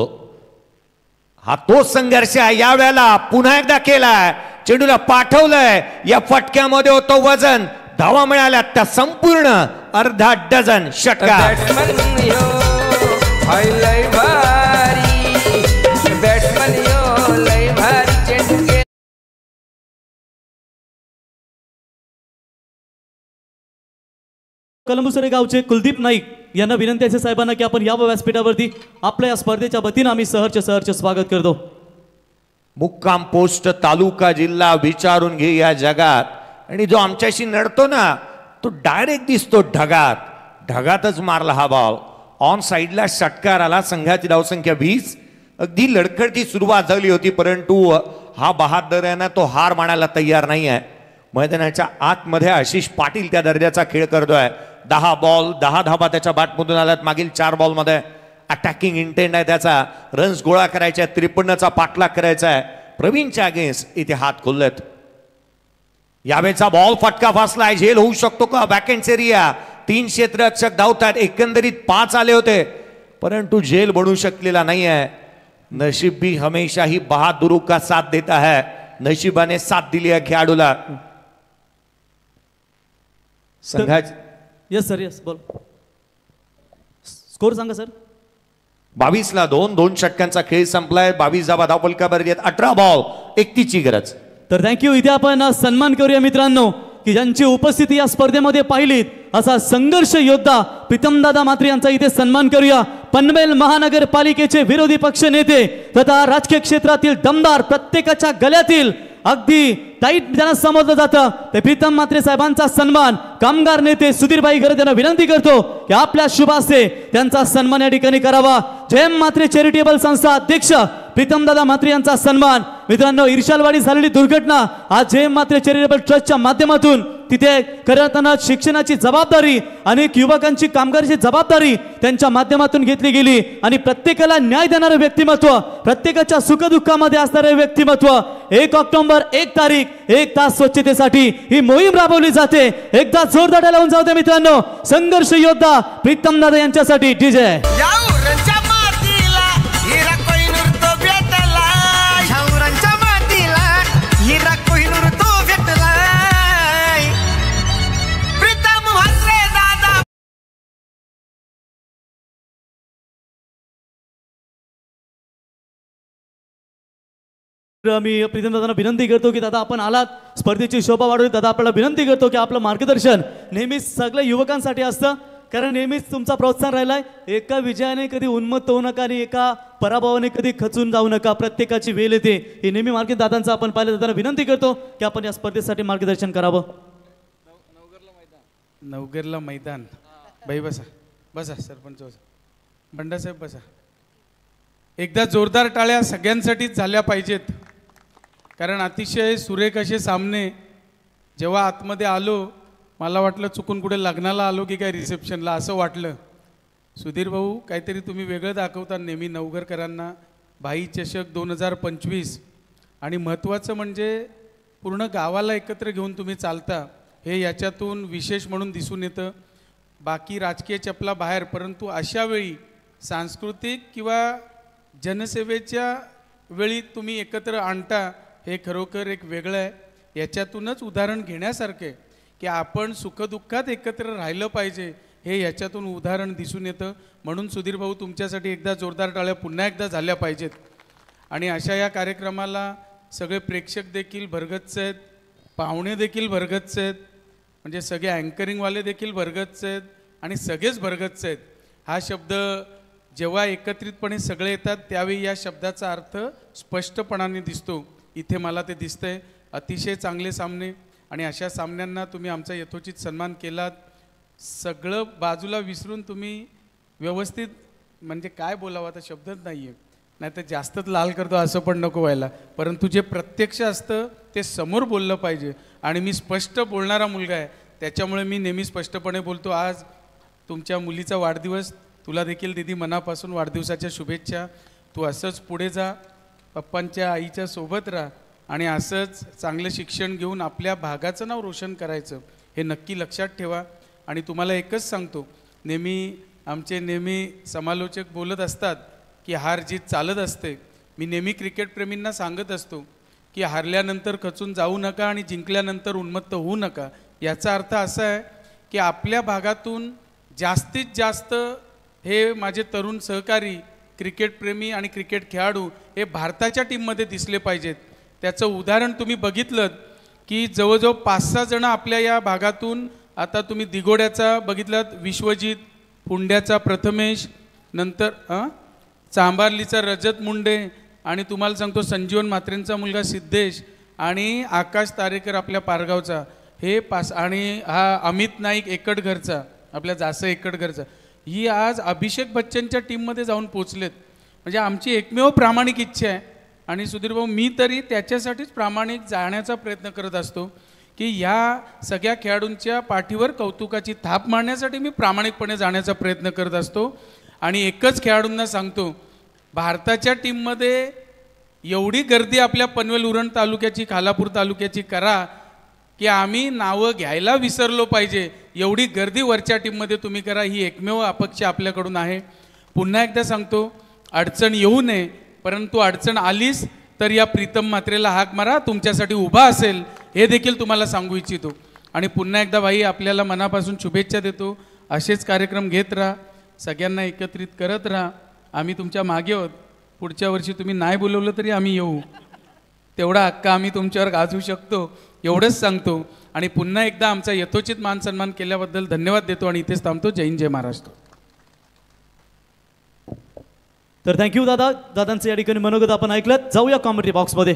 हा तो संघर्ष आहे. या वेळेला पुन्हा एकदा केलाय. चेंडूला पाठवलंय. या फटक्यामध्ये होतो वजन. धावा मिळाल्या त्या संपूर्ण अर्धा डझन षटकार. कलंबुसरे गावचे कुलदीप नाईक यांना विनंती आहे साहेबांना की आपण यावं व्यासपीठावरती. आपल्या या स्पर्धेच्या वतीनं आम्ही सहर्ष स्वागत करतो. मुक्काम पोस्ट, तालुका, जिल्हा विचारून घे या जगात. आणि जो आमच्याशी नडतो ना तो डायरेक्ट दिसतो ढगात. ढगातच मारला हा बॉल. ऑन साईडला षटकार आला. संघाची धावसंख्या 20. अगदी लडखडती सुरुवात झाली होती, परंतु हा बहादर आहे ना तो हार मानायला तयार नाही आहे. मैदानाच्या आतमध्ये आशिष पाटील त्या दर्जाचा खेळ करतोय. 10 बॉल 10 धावा त्याच्या बॅटमधून आल्यात. मागील 4 बॉलमध्ये अटॅकिंग इंटेंट आहे त्याचा, रन्स गोळा करायचा, 53चा पाठलाग करायचा आहे. प्रवीणच्या अगेन्स्ट इथे हात खोललेत. यावेळेचा बॉल फटका फासलाय, झेल होऊ शकतो का? बॅकहँड एरिया, 3 क्षेत्ररक्षक धावतात. एकंदरीत 5 आले होते परंतु झेल बनू शकलेला नाही आहे. नशीब भी हमेशा ही बहादुरू का साथ देता है. नशिबाने साथ दिली आहे खेळाडूला. संघाच यस सर, यस बोल. स्कोर सांगा सर. 22ला 2 षटकांचा खेळ संपलाय. 22 धावा धावफलकावर आहेत. 18 बॉल 31ची गरज. तर थँक्यू. इथे आपण सन्मान करूया मित्रांनो की ज्यांची उपस्थिती या स्पर्धेमध्ये पाहिलीत. असा संघर्ष योद्धा प्रीतमदादा म्हात्रे यांचा इथे सन्मान करूया. पनवेल महानगरपालिकेचे विरोधी पक्ष नेते तथा राजकीय क्षेत्रातील दमदार, प्रत्येकाच्या गळ्यातील अगदी टाईट ज्यांना समजलं जातं ते प्रीतम म्हात्रे साहेबांचा सन्मान कामगार नेते सुधीरभाई गरज यांना विनंती करतो की आपल्या शुभ हस्ते त्यांचा सन्मान या ठिकाणी करावा. जयम म्हात्रे चॅरिटेबल संस्था अध्यक्ष प्रीतमदादा म्हात्रे यांचा सन्मान. मित्रांनो, इर्शालवाडी झालेली दुर्घटना आज जयम म्हात्रे चॅरिटेबल ट्रस्टच्या माध्यमातून तिथे करताना शिक्षणाची जबाबदारी, अनेक युवकांची कामगाराची जबाबदारी त्यांच्या माध्यमातून घेतली गेली आणि प्रत्येकाला न्याय देणारे व्यक्तिमत्व, प्रत्येकाच्या सुखदुःखामध्ये असणारे व्यक्तिमत्व. 1 ऑक्टोबर 1 तारीख 1 तास स्वच्छतेसाठी ही मोहीम राबवली जाते. एकदा जोरदार टाळ्या लावून जाऊ द्या मित्रांनो. संघर्ष योद्धा प्रीतमदादा यांच्यासाठी डीजे. मी प्रीतमदादांना विनंती करतो की दादा आपण आलात, स्पर्धेची शोभा वाढवली. दादा आपल्याला विनंती करतो की आपलं मार्गदर्शन नेहमीच सगळ्या युवकांसाठी असतं, कारण नेहमीच तुमचा प्रोत्साहन राहिलाय. एका विजयाने कधी उन्मत्त होऊ नका आणि एका पराभवाने कधी खचून जाऊ नका. प्रत्येकाची वेळ येते. हे नेहमी मार्गदर्शनाचं आपण पाहिलं. दादांना विनंती करतो की आपण या स्पर्धेसाठी मार्गदर्शन करावं. नवगरला मैदान. बाई बसा बसा, सरपंच बंडासाहेब बसा. एकदा जोरदार टाळ्या सगळ्यांसाठीच झाल्या पाहिजेत, कारण अतिशय सुरेख असे सामने. जेव्हा आतमध्ये आलो मला वाटलं चुकून कुठे लग्नाला आलो की काय रिसेप्शनला, असं वाटलं. सुधीर भाऊ, काहीतरी तुम्ही वेगळं दाखवता नेहमी नवगरकरांना. भाई चषक 2025 आणि महत्त्वाचं म्हणजे पूर्ण गावाला एकत्र घेऊन तुम्ही चालता, हे याच्यातून विशेष म्हणून दिसून येतं. बाकी राजकीय चपला बाहेर, परंतु अशा वेळी सांस्कृतिक किंवा जनसेवेच्या वेळी तुम्ही एकत्र आणता, हे खरोखर एक वेगळं आहे. याच्यातूनच उदाहरण घेण्यासारखे की आपण सुखदुःखात एकत्र राहिलं पाहिजे, हे याच्यातून उदाहरण दिसून येतं. म्हणून सुधीर भाऊ, तुमच्यासाठी एकदा जोरदार टाळ्या पुन्हा एकदा झाल्या पाहिजेत. आणि अशा या कार्यक्रमाला सगळे प्रेक्षक देखील भरगच्च आहेत, पाहुणे देखील भरगच्च आहेत, म्हणजे सगळे अँकरिंगवाले देखील भरगच्च आहेत आणि सगळेच भरगच्च आहेत. हा शब्द जेव्हा एकत्रितपणे सगळे येतात त्यावेळी या शब्दाचा अर्थ स्पष्टपणाने दिसतो. इथे मला ते दिसतंय. अतिशय चांगले सामने आणि अशा सामन्यांना तुम्ही आमचा यथोचित सन्मान केलात. सगळं बाजूला विसरून तुम्ही व्यवस्थित, म्हणजे काय बोलावं आता शब्दच नाही आहे, नाही तर जास्तच लाल करतो असं पण नको व्हायला. परंतु जे प्रत्यक्ष असतं ते समोर बोललं पाहिजे आणि मी स्पष्ट बोलणारा मुलगा आहे, त्याच्यामुळे मी नेहमी स्पष्टपणे बोलतो. आज तुमच्या मुलीचा वाढदिवस, तुला देखील दीदी मनापासून वाढदिवसाच्या शुभेच्छा. तू असंच पुढे जा, पप्पांच्या आईच्या सोबत राहा आणि असंच चांगलं शिक्षण घेऊन आपल्या भागाचं नाव रोशन करायचं, हे नक्की लक्षात ठेवा. आणि तुम्हाला एकच सांगतो, आमचे नेहमी समालोचक बोलत असतात की हार जीत चालत असते. मी नेहमी क्रिकेटप्रेमींना सांगत असतो की हारल्यानंतर खचून जाऊ नका आणि जिंकल्यानंतर उन्मत्त होऊ नका. याचा अर्थ असा आहे की आपल्या भागातून जास्तीत जास्त हे माझे तरुण सहकारी क्रिकेटप्रेमी आणि क्रिकेट खेळाडू हे भारताच्या टीममध्ये दिसले पाहिजेत. त्याचं उदाहरण तुम्ही बघितलं की जवळजवळ 5-6 जण आपल्या या भागातून, आता तुम्ही दिगोड्याचा बघितलात विश्वजित, पुंड्याचा प्रथमेश, नंतर चांबारलीचा रजत मुंडे, आणि तुम्हाला सांगतो संजीवन म्हात्रेंचा मुलगा सिद्धेश आणि आकाश तारेकर आपल्या पारगावचा, हे आणि हा अमित नाईक एकटघरचा, आपल्या जासं एकटघरचा, ही आज अभिषेक बच्चनच्या टीममध्ये जाऊन पोचलेत. म्हणजे आमची एकमेव प्रामाणिक इच्छा आहे. आणि सुधीर भाऊ, मी तरी त्याच्यासाठीच प्रामाणिक जाण्याचा प्रयत्न करत असतो की ह्या सगळ्या खेळाडूंच्या पाठीवर कौतुकाची थाप मारण्यासाठी मी प्रामाणिकपणे जाण्याचा प्रयत्न करत असतो. आणि एकच खेळाडूंना सांगतो, भारताच्या टीममध्ये एवढी गर्दी आपल्या पनवेल उरण तालुक्याची, खालापूर तालुक्याची करा की आम्ही नावं घ्यायला विसरलो पाहिजे, एवढी गर्दी वरच्या टीममध्ये तुम्ही करा. ही एकमेव अपेक्षा आपल्याकडून आहे. पुन्हा एकदा सांगतो, अडचण येऊ नये, परंतु अडचण आलीच तर या प्रीतम म्हात्रेला हाक मारा, तुमच्यासाठी उभा असेल, हे देखील तुम्हाला सांगू इच्छितो. आणि पुन्हा एकदा भाई आपल्याला मनापासून शुभेच्छा देतो. असेच कार्यक्रम घेत राहा, सगळ्यांना एकत्रित करत राहा. आम्ही तुमच्या मागे आहोत. पुढच्या वर्षी तुम्ही नाही बोलवलं तरी आम्ही येऊ, तेवढा हक्क आम्ही तुमच्यावर गाजवू शकतो, एवढंच सांगतो. आणि पुन्हा एकदा आमचा यथोचित मान सन्मान केल्याबद्दल धन्यवाद देतो आणि इथेच थांबतो. जय हिंद, जय महाराष्ट्र. तर थँक्यू दादा. दादांचं या ठिकाणी मनोगत आपण ऐकलं. जाऊया कॉमेंट्री बॉक्समध्ये.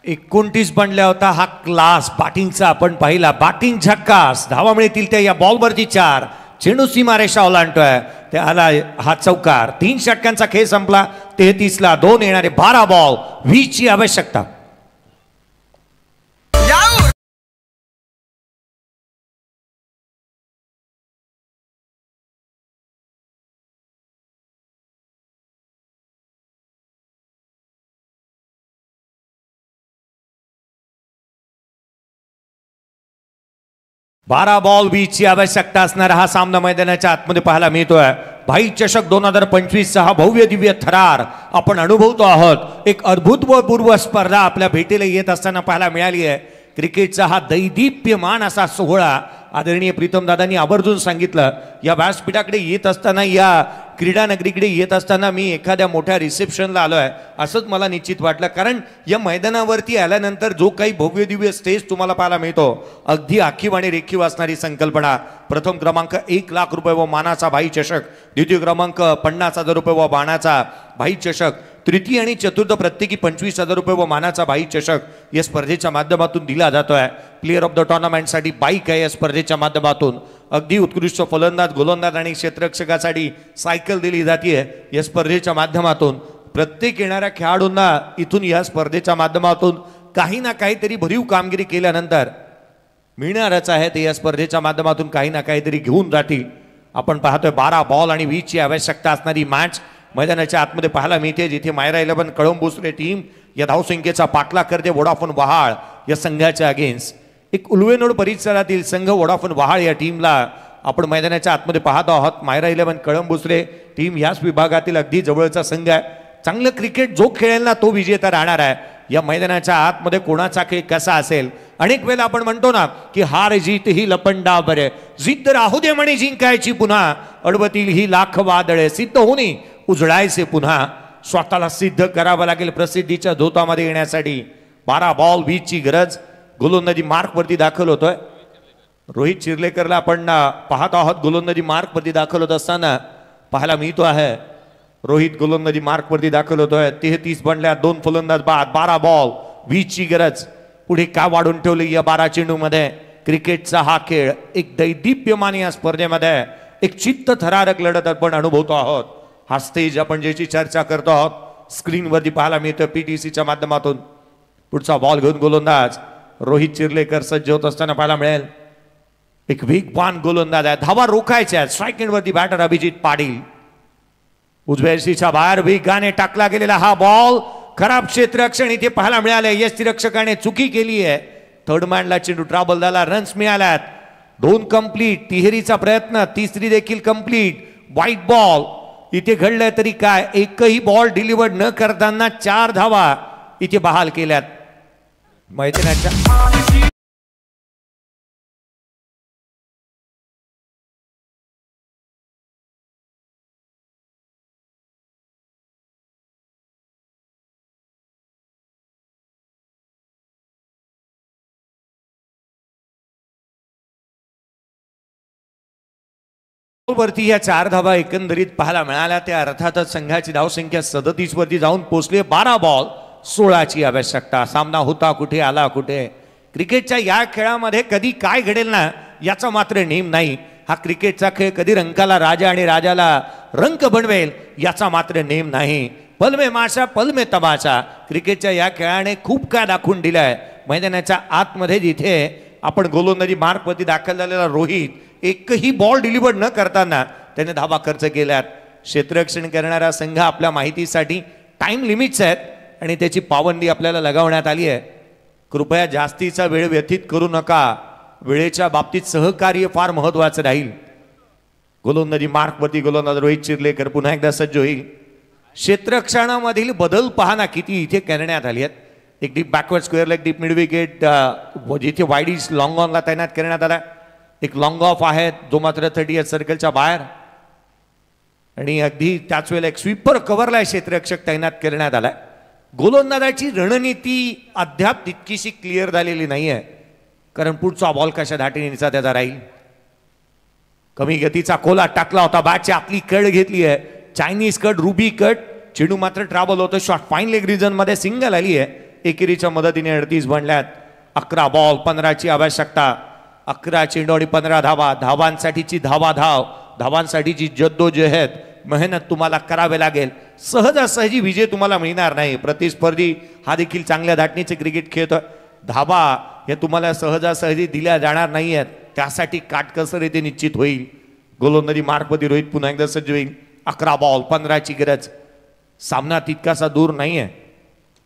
29 बनल्या होता हा क्लास बॅटिंगचा आपण पाहिला. बॅटिंग झक्कास, धावा मिळतील त्या या बॉलवरती 4, चेंडू सीमारेषा ओलांडतोय, त्या आला हा चौकार. 3 षटकांचा खेळ संपला. 33 ला 2 येणारे 12 बॉल, 20 ची आवश्यकता. बारा बॉल 20 ची आवश्यकता असणारा हा सामना मैदानाच्या आतमध्ये पाहायला मिळतोय. भाई चषक 2025 हा भव्य दिव्य थरार आपण अनुभवतो आहोत. एक अद्भुतपूर्व स्पर्धा आपल्या भेटीला येत असताना पाहायला मिळाली आहे. क्रिकेटचा हा दैदिप्यमान असा सोहळा आदरणीय प्रीतम दादांनी आवर्जून सांगितलं. या व्यासपीठाकडे येत असताना, या क्रीडा नगरीकडे येत असताना मी एखाद्या मोठ्या रिसेप्शनला आलो आहे असंच मला निश्चित वाटलं. कारण या मैदानावरती आल्यानंतर जो काही भव्य दिव्य स्टेज तुम्हाला पाहायला मिळतो, अगदी आखीव आणि रेखीव असणारी संकल्पना. प्रथम क्रमांक 1 लाख रुपये व मानाचा भाई चषक, द्वितीय क्रमांक 50,000 रुपये व मानाचा भाई चषक, तृतीय आणि चतुर्थ प्रत्येकी 25,000 रुपये व मानाचा भाई चषक या स्पर्धेच्या माध्यमातून दिला जातोय. प्लेअर ऑफ द टुर्नामेंटसाठी बाईक आहे या स्पर्धेच्या माध्यमातून. अगदी उत्कृष्ट फलंदाज, गोलंदाज आणि क्षेत्ररक्षकासाठी सायकल दिली जाते या स्पर्धेच्या माध्यमातून. प्रत्येक येणाऱ्या खेळाडूंना इथून या स्पर्धेच्या माध्यमातून काही ना काहीतरी भरीव कामगिरी केल्यानंतर मिळणारच आहे. ते या स्पर्धेच्या माध्यमातून काही ना काहीतरी घेऊन जातील. आपण पाहतोय 12 बॉल आणि 20 ची आवश्यकता असणारी मॅच मैदानाच्या आतमध्ये पाहायला मिळते, जिथे मायरा 11 कळंबुसरे टीम या धावसंख्येचा पाठलाग करते वोडाफोन वहाळ या संघाच्या अगेन्स्ट. एक उलवेनोड परिसरातील संघ वोडाफोन वहाळ या टीमला आपण मैदानाच्या आतमध्ये पाहत आहोत. मायरा 11 कळंबुसरे टीम याच विभागातील अगदी जवळचा संघ आहे. चांगलं क्रिकेट जो खेळेल ना तो विजेता राहणार आहे. या मैदानाच्या आतमध्ये कोणाचा खेळ कसा असेल, अनेक वेळेला आपण म्हणतो ना की हार जीत ही लपंडा बरे, जिद्द राहू दे म्हणे जिंकायची पुन्हा, अडवतील ही लाख वादळे, सिद्ध होणे उजळायचे पुन्हा. स्वतःला सिद्ध करावं लागेल प्रसिद्धीच्या धोतामध्ये येण्यासाठी. 12 बॉल 20 ची गरज. गोलंदाजी मार्कवरती दाखल होतोय. रोहित चिर्लेकरला आपण पाहत आहोत. गोलंदाजी मार्कवरती दाखल होत असताना पाहायला मिळतो आहे. रोहित गोलंदाजी मार्कवरती दाखल होतोय. 33 बनल्या, 2 फलंदाज बाद. 12 बॉल 20 ची गरज. पुढे का वाढून ठेवली या 12 चेंडूमध्ये. क्रिकेटचा हा खेळ एक दैदिप्यमान या स्पर्धेमध्ये एक चित्त थरारक लढत आपण अनुभवतो आहोत. हा स्टेज आपण ज्याची चर्चा करतो आहोत स्क्रीनवरती पाहायला मिळतं पीटीसीच्या माध्यमातून. पुढचा बॉल घेऊन गोलंदाज रोहित चिर्लेकर सज्ज होत असताना पाहायला मिळेल. एक वेगवान गोलंदाज आहे, धावा रोखायच्या. स्ट्राईक एंडवरती बॅटर अभिजित पाटील. उजव्या यष्टीच्या बाहेर वेगाने टाकला गेलेला हा बॉल खराब क्षेत्ररक्षण इथे पाहायला मिळाले. यष्टीरक्षकाने चुकी केली आहे. थर्ड मॅनला चेंडू ट्राबल झाला, रन्स मिळाल्यात. 2 कंप्लीट. तिहेरीचा प्रयत्न, तिसरी देखील कंप्लीट. व्हाईट बॉल इथे घडलंय तरी काय, एकही बॉल डिलिव्हर्ड न करताना 4 धावा इथे बहाल केल्यात मैदानाच्या. वरती या 4 धावा एकंदरीत पाहायला मिळाल्या. त्या अर्थातच संघाची धावसंख्या 37 वरती जाऊन पोहोचली. 12 बॉल 16 ची आवश्यकता. सामना होता कुठे, आला कुठे. क्रिकेटच्या या खेळामध्ये कधी काय घडेल ना याचा मात्र नेम नाही. हा क्रिकेटचा खेळ कधी रंकाला राजा आणि राजाला रंक बनवेल याचा मात्र नेम नाही. पलमे माशा पलमे तमाशा. क्रिकेटच्या या खेळाने खूप काय दाखवून दिलाय. मैदानाच्या आतमध्ये जिथे आपण गोलंदाजी मार्कवरती दाखल झालेला रोहित एकही बॉल डिलिव्हर्ड न करताना त्याने धाबा खर्च केल्यात. क्षेत्ररक्षण करणारा संघ आपल्या माहितीसाठी टाइम लिमिट्स आहेत आणि त्याची पाबंदी आपल्याला लगावण्यात आली आहे. कृपया जास्तीचा वेळ व्यतीत करू नका. वेळेच्या बाबतीत सहकार्य फार महत्वाचं राहील. गोलंदाजी मार्कवरती गोलंदाज रोहित चिर्लेकर पुन्हा एकदा सज्ज होईल. क्षेत्ररक्षणामधील बदल पहा किती इथे करण्यात आली आहेत. एक deep backward square leg deep mid wicket जिथे वाईडीज लॉंग ऑनला तैनात करण्यात आला. एक लॉंग ऑफ आहे जो मात्र 30 सर्कलच्या बाहेर आणि अगदी त्याच वेळेला एक स्वीपर कव्हरला क्षेत्ररक्षक तैनात करण्यात आलाय. गोलंदाजाची रणनीती अद्याप तितकीशी क्लिअर झालेली नाही आहे कारण पुढचा बॉल कशा धाटीचा त्याचा राहील. कमी गतीचा कोला टाकला होता. बॅटची आतली कड घेतली आहे. Chinese cut ruby cut. चेंडू मात्र ट्रॅव्हल होतो. शॉट फाईन लेग रिजन मध्ये सिंगल आली आहे. एकेरीच्या मदतीने 38 बनल्यात. 11 बॉल 15ची आवश्यकता. 11 चेंडू आणि 15 धावा. धावांसाठीची धावांसाठीची जद्दोजहद मेहनत तुम्हाला करावे लागेल. सहजासहजी विजय तुम्हाला मिळणार नाही. प्रतिस्पर्धी हा देखील चांगल्या धाटणीचे क्रिकेट खेळतोय. धावा हे तुम्हाला सहजासहजी दिल्या जाणार नाही आहेत. त्यासाठी काटकसर येथे निश्चित होईल. गोलंदाजी मार्कवरती रोहित पुन्हा एकदा सज्ज होईल. 11 बॉल 15ची गरज. सामना तितकासा दूर नाही आहे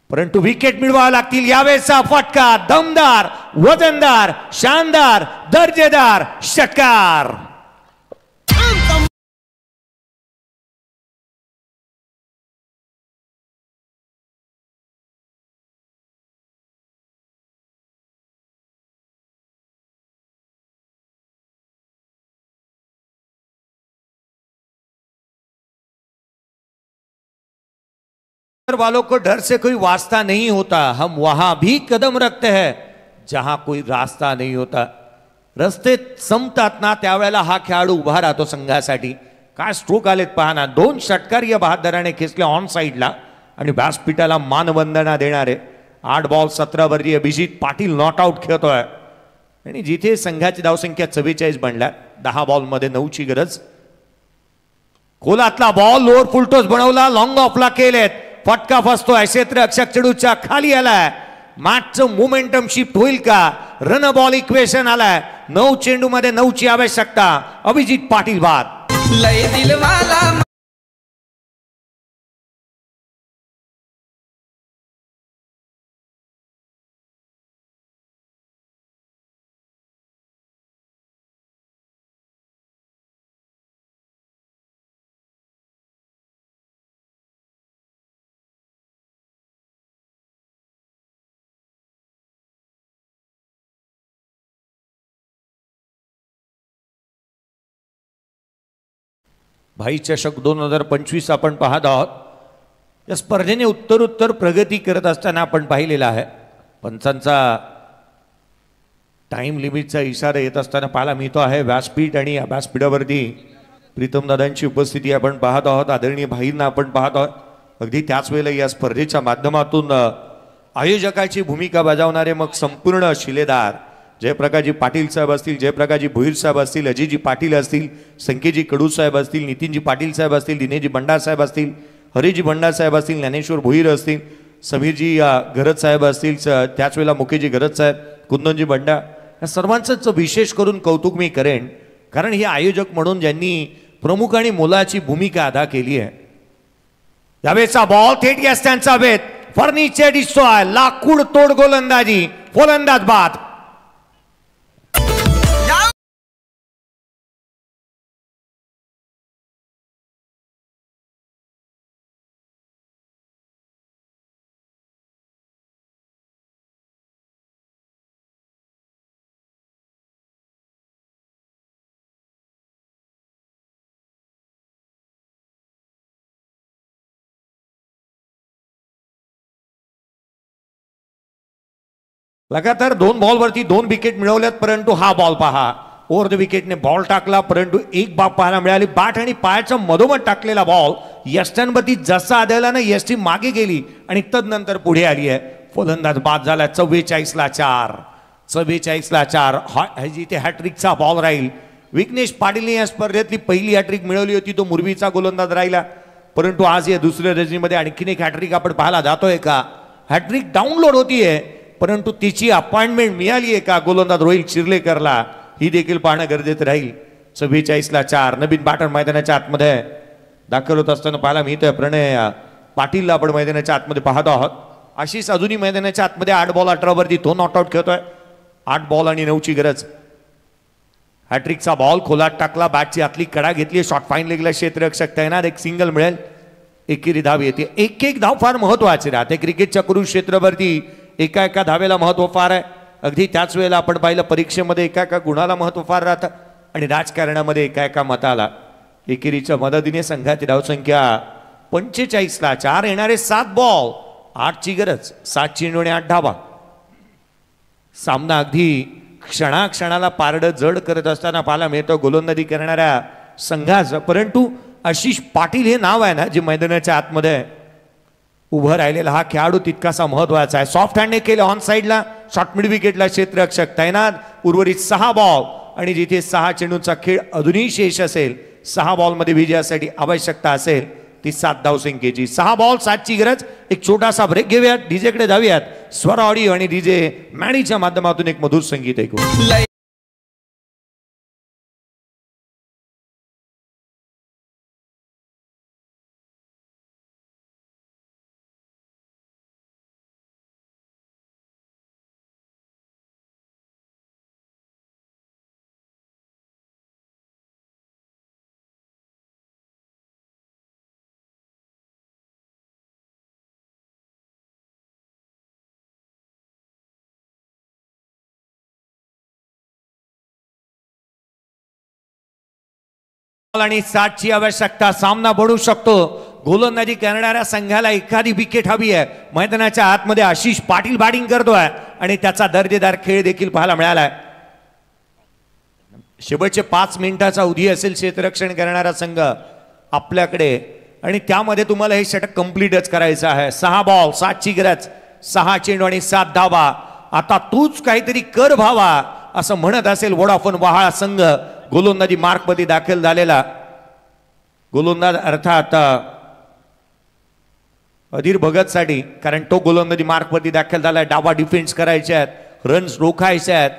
परंतु विकेट मिळवावे लागतील. यावेळेचा फटका दमदार, वजनदार, शानदार, दर्जेदार षटकार. वालों को डर से कोई वास्ता नहीं होता. हम वहां भी कदम रखते हैं जहां कोई रास्ता नहीं होता. रस्ते संपतात ना त्यावेळेला हा खेळाडू उभा राहतो संघासाठी. काय स्ट्रोक आलेत पहा ना. 2 षटकार या बहादराने खेचले ऑन साइडला आणि व्यासपीठाला मानवंदना देणारे. 8 बॉल 17 वरती अभिजित पाटील नॉट आउट खेळतोय आणि जिथे संघाची धावसंख्या 44 बनल्या. 10 बॉल मध्ये 9ची गरज. खोलातला बॉल लोअर फुलटॉस बनवला. लॉंग ऑफला केलेत. फटका फसतोय. क्षेत्ररक्षक चेंडूच्या खाली आलाय. मॅचचं मोमेंटम शिफ्ट होईल का. रन बॉल इक्वेशन आलाय. 9 चेंडू मध्ये 9ची आवश्यकता. अभिजित पाटील बाद. लय दिलवाला भाई चषक 2025 आपण पाहत आहोत. या स्पर्धेने उत्तरोत्तर प्रगती करत असताना आपण पाहिलेला आहे. पंचांचा टाइम लिमिटचा इशारा येत असताना पाहायला मिळतो आहे. व्यासपीठ आणि या व्यासपीठावरती प्रीतम दादांची उपस्थिती आपण पाहत आहोत. आदरणीय भाईंना आपण पाहत आहोत. अगदी त्याच वेळेला या स्पर्धेच्या माध्यमातून आयोजकाची भूमिका बजावणारे मग संपूर्ण शिलेदार जयप्रकाशजी पाटील साहेब असतील, जयप्रकाशजी भोईर साहेब असतील, अजयजी पाटील असतील, संकेतजी कडू साहेब असतील, नितीनजी पाटील साहेब असतील, दिनेशजी भंडार साहेब असतील, हरिजी भंडार साहेब असतील, ज्ञानेश्वर भोईर असतील, समीरजी गरज साहेब असतील, त्याच वेळेला मुकेशजी गरज साहेब, कुंदनजी भंडार, या सर्वांचंच विशेष करून कौतुक मी करेन कारण हे आयोजक म्हणून ज्यांनी प्रमुख आणि मोलाची भूमिका अदा केली आहे. यावेळेचा बॉल थेट यस्त्यांचा वेध. Furniture destroy. लाकूड तोड गोलंदाजी. गोलंदाज बाद. लगातार 2 बॉलवरती 2 विकेट मिळवल्यात परंतु हा बॉल पहा. ओव्हर द विकेटने बॉल टाकला परंतु एक बाब पाहायला मिळाली. बॅट आणि पायाच्या मधोमध टाकलेला बॉल यष्ट्यांवरती जसा आदळला ना यष्टी मागे गेली आणि तदनंतर पुढे आली आहे. फलंदाज बाद झाला. 44ला 4. 44ला 4. जिथे हॅट्रिकचा बॉल राहील. विघ्नेश पाटीलने या स्पर्धेतली पहिली हॅट्रिक मिळवली होती. तो मुरबीचा गोलंदाज राहिला परंतु आज या दुसऱ्या रजनीमध्ये आणखीन एक हॅट्रिक आपण पाहायला जातोय का. हॅट्रिक डाउनलोड होतीये परंतु तिची अपॉइंटमेंट मिळाली आहे का गोलंदाज रोहित चिर्लेकरला ही देखील पाहणं गरजेचं राहील. 44ला 4. नवीन बॅटर मैदानाच्या आतमध्ये दाखल होत असताना पाहायला मिळतोय. प्रणय पाटीलला आपण मैदानाच्या आतमध्ये पाहतो आहोत. आशिष अजूनही मैदानाच्या आतमध्ये 8 बॉल 18 वरती 2 नॉट आउट खेळतोय. 8 बॉल आणि 9ची गरज. हॅट्रिकचा बॉल खोलात टाकला, बॅटची आतली कडा घेतली, शॉर्ट फाईन लेगला क्षेत्ररक्षक तैनात, एक सिंगल मिळेल, एकेरी धाव येते. एक एक धाव फार महत्वाचे राहते क्रिकेटच्या कुरुक्षेत्रावरती. एका एका धावेला महत्व फार आहे. अगदी त्याच वेळेला आपण पाहिलं परीक्षेमध्ये एका एका गुणाला महत्व फार राहतं आणि राजकारणामध्ये एका एका मताला. एकेरीच्या मदतीने संघाची धावसंख्या 45ला 4. येणारे 7 बॉल 8ची गरज. 7 चेंडू आणि 8 धावा. सामना अगदी क्षणाक्षणाला पारडं जड करत असताना पाहायला मिळतं गोलंदाजी करणाऱ्या संघाचं. परंतु आशिष पाटील हे नाव आहे ना जे मैदानाच्या आतमध्ये उभं राहिलेला हा खेळाडू तितकासा महत्वाचा आहे. सॉफ्ट हँडने केले ऑन साईडला, शॉर्ट मिड विकेटला क्षेत्ररक्षक तैनात. उर्वरित 6 बॉल आणि जिथे 6 चेंडूंचा खेळ अजूनही शेष असेल, 6 बॉलमध्ये विजयासाठी आवश्यकता असेल ती 7 धावसंख्येची. 6 बॉल 7ची गरज. एक छोटासा ब्रेक घेऊयात, डीजेकडे जाऊयात. स्वर ऑडिओ आणि डीजे मॅडीच्या माध्यमातून एक मधुर संगीत ऐकू. आणि 7ची आवश्यकता. सामना बनू शकतो. गोलंदाजी करणाऱ्या संघाला एखादी विकेट हवी आहे. मैदानाच्या आतमध्ये आशिष पाटील बॅटिंग करतोय आणि त्याचा दर्जेदार खेळ देखील पाहायला मिळालाय. शेवटचे 5 मिनिटाचा अवधी असेल क्षेत्ररक्षण करणारा संघ आपल्याकडे आणि त्यामध्ये तुम्हाला हे षटक कंप्लीटच करायचं आहे. 6 बॉल 7ची गरज. 6 चेंडू आणि 7 धावा. आता तूच काहीतरी कर भावा असं म्हणत असेल वोडाफोन वहाळा संघ. गोलंदाजी मार्क मध्ये दाखल झालेला गोलंदाज अर्थात अधीर भगत साठी, कारण तो गोलंदाजी मार्क मध्ये दाखल झालाय. डावा डिफेन्स करायचे आहेत, रन्स रोखायचे आहेत.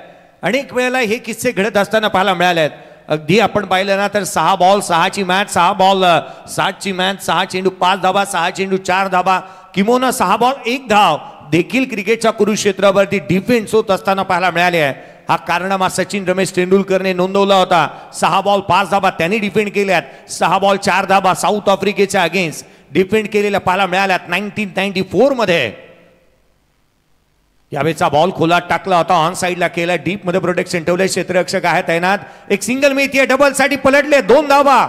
अनेक वेळेला हे किस्से घडत असताना पाहायला मिळाले आहेत. अगदी आपण पाहिलं ना तर 6 बॉल 6ची मॅच, 6 बॉल 7ची मॅच, 6 चेंडू 5 धावा, 6 चेंडू 4 धावा, किंवा 6 बॉल 1 धाव देखील क्रिकेटच्या कुरुक्षेत्रावरती डिफेन्स होत असताना पाहायला मिळाले आहे. हा कारनामा सचिन रमेश तेंडुलकरने नोंदवला होता. 6 बॉल 5 धाबा त्यांनी डिफेंड केल्यात. 6 बॉल 4 धाबा साऊथ आफ्रिकेच्या अगेन्स्ट डिफेंड केलेल्या पाहायला मिळाल्यात 1994 मध्ये. यावेळेचा बॉल खोलात टाकला होता, ऑन साईडला केला, डीप मध्ये प्रोटेक्शन ठेवले, क्षेत्ररक्षक आहे तैनात. एक सिंगल मिळतीये, डबल साठी पलटले, 2 धावा.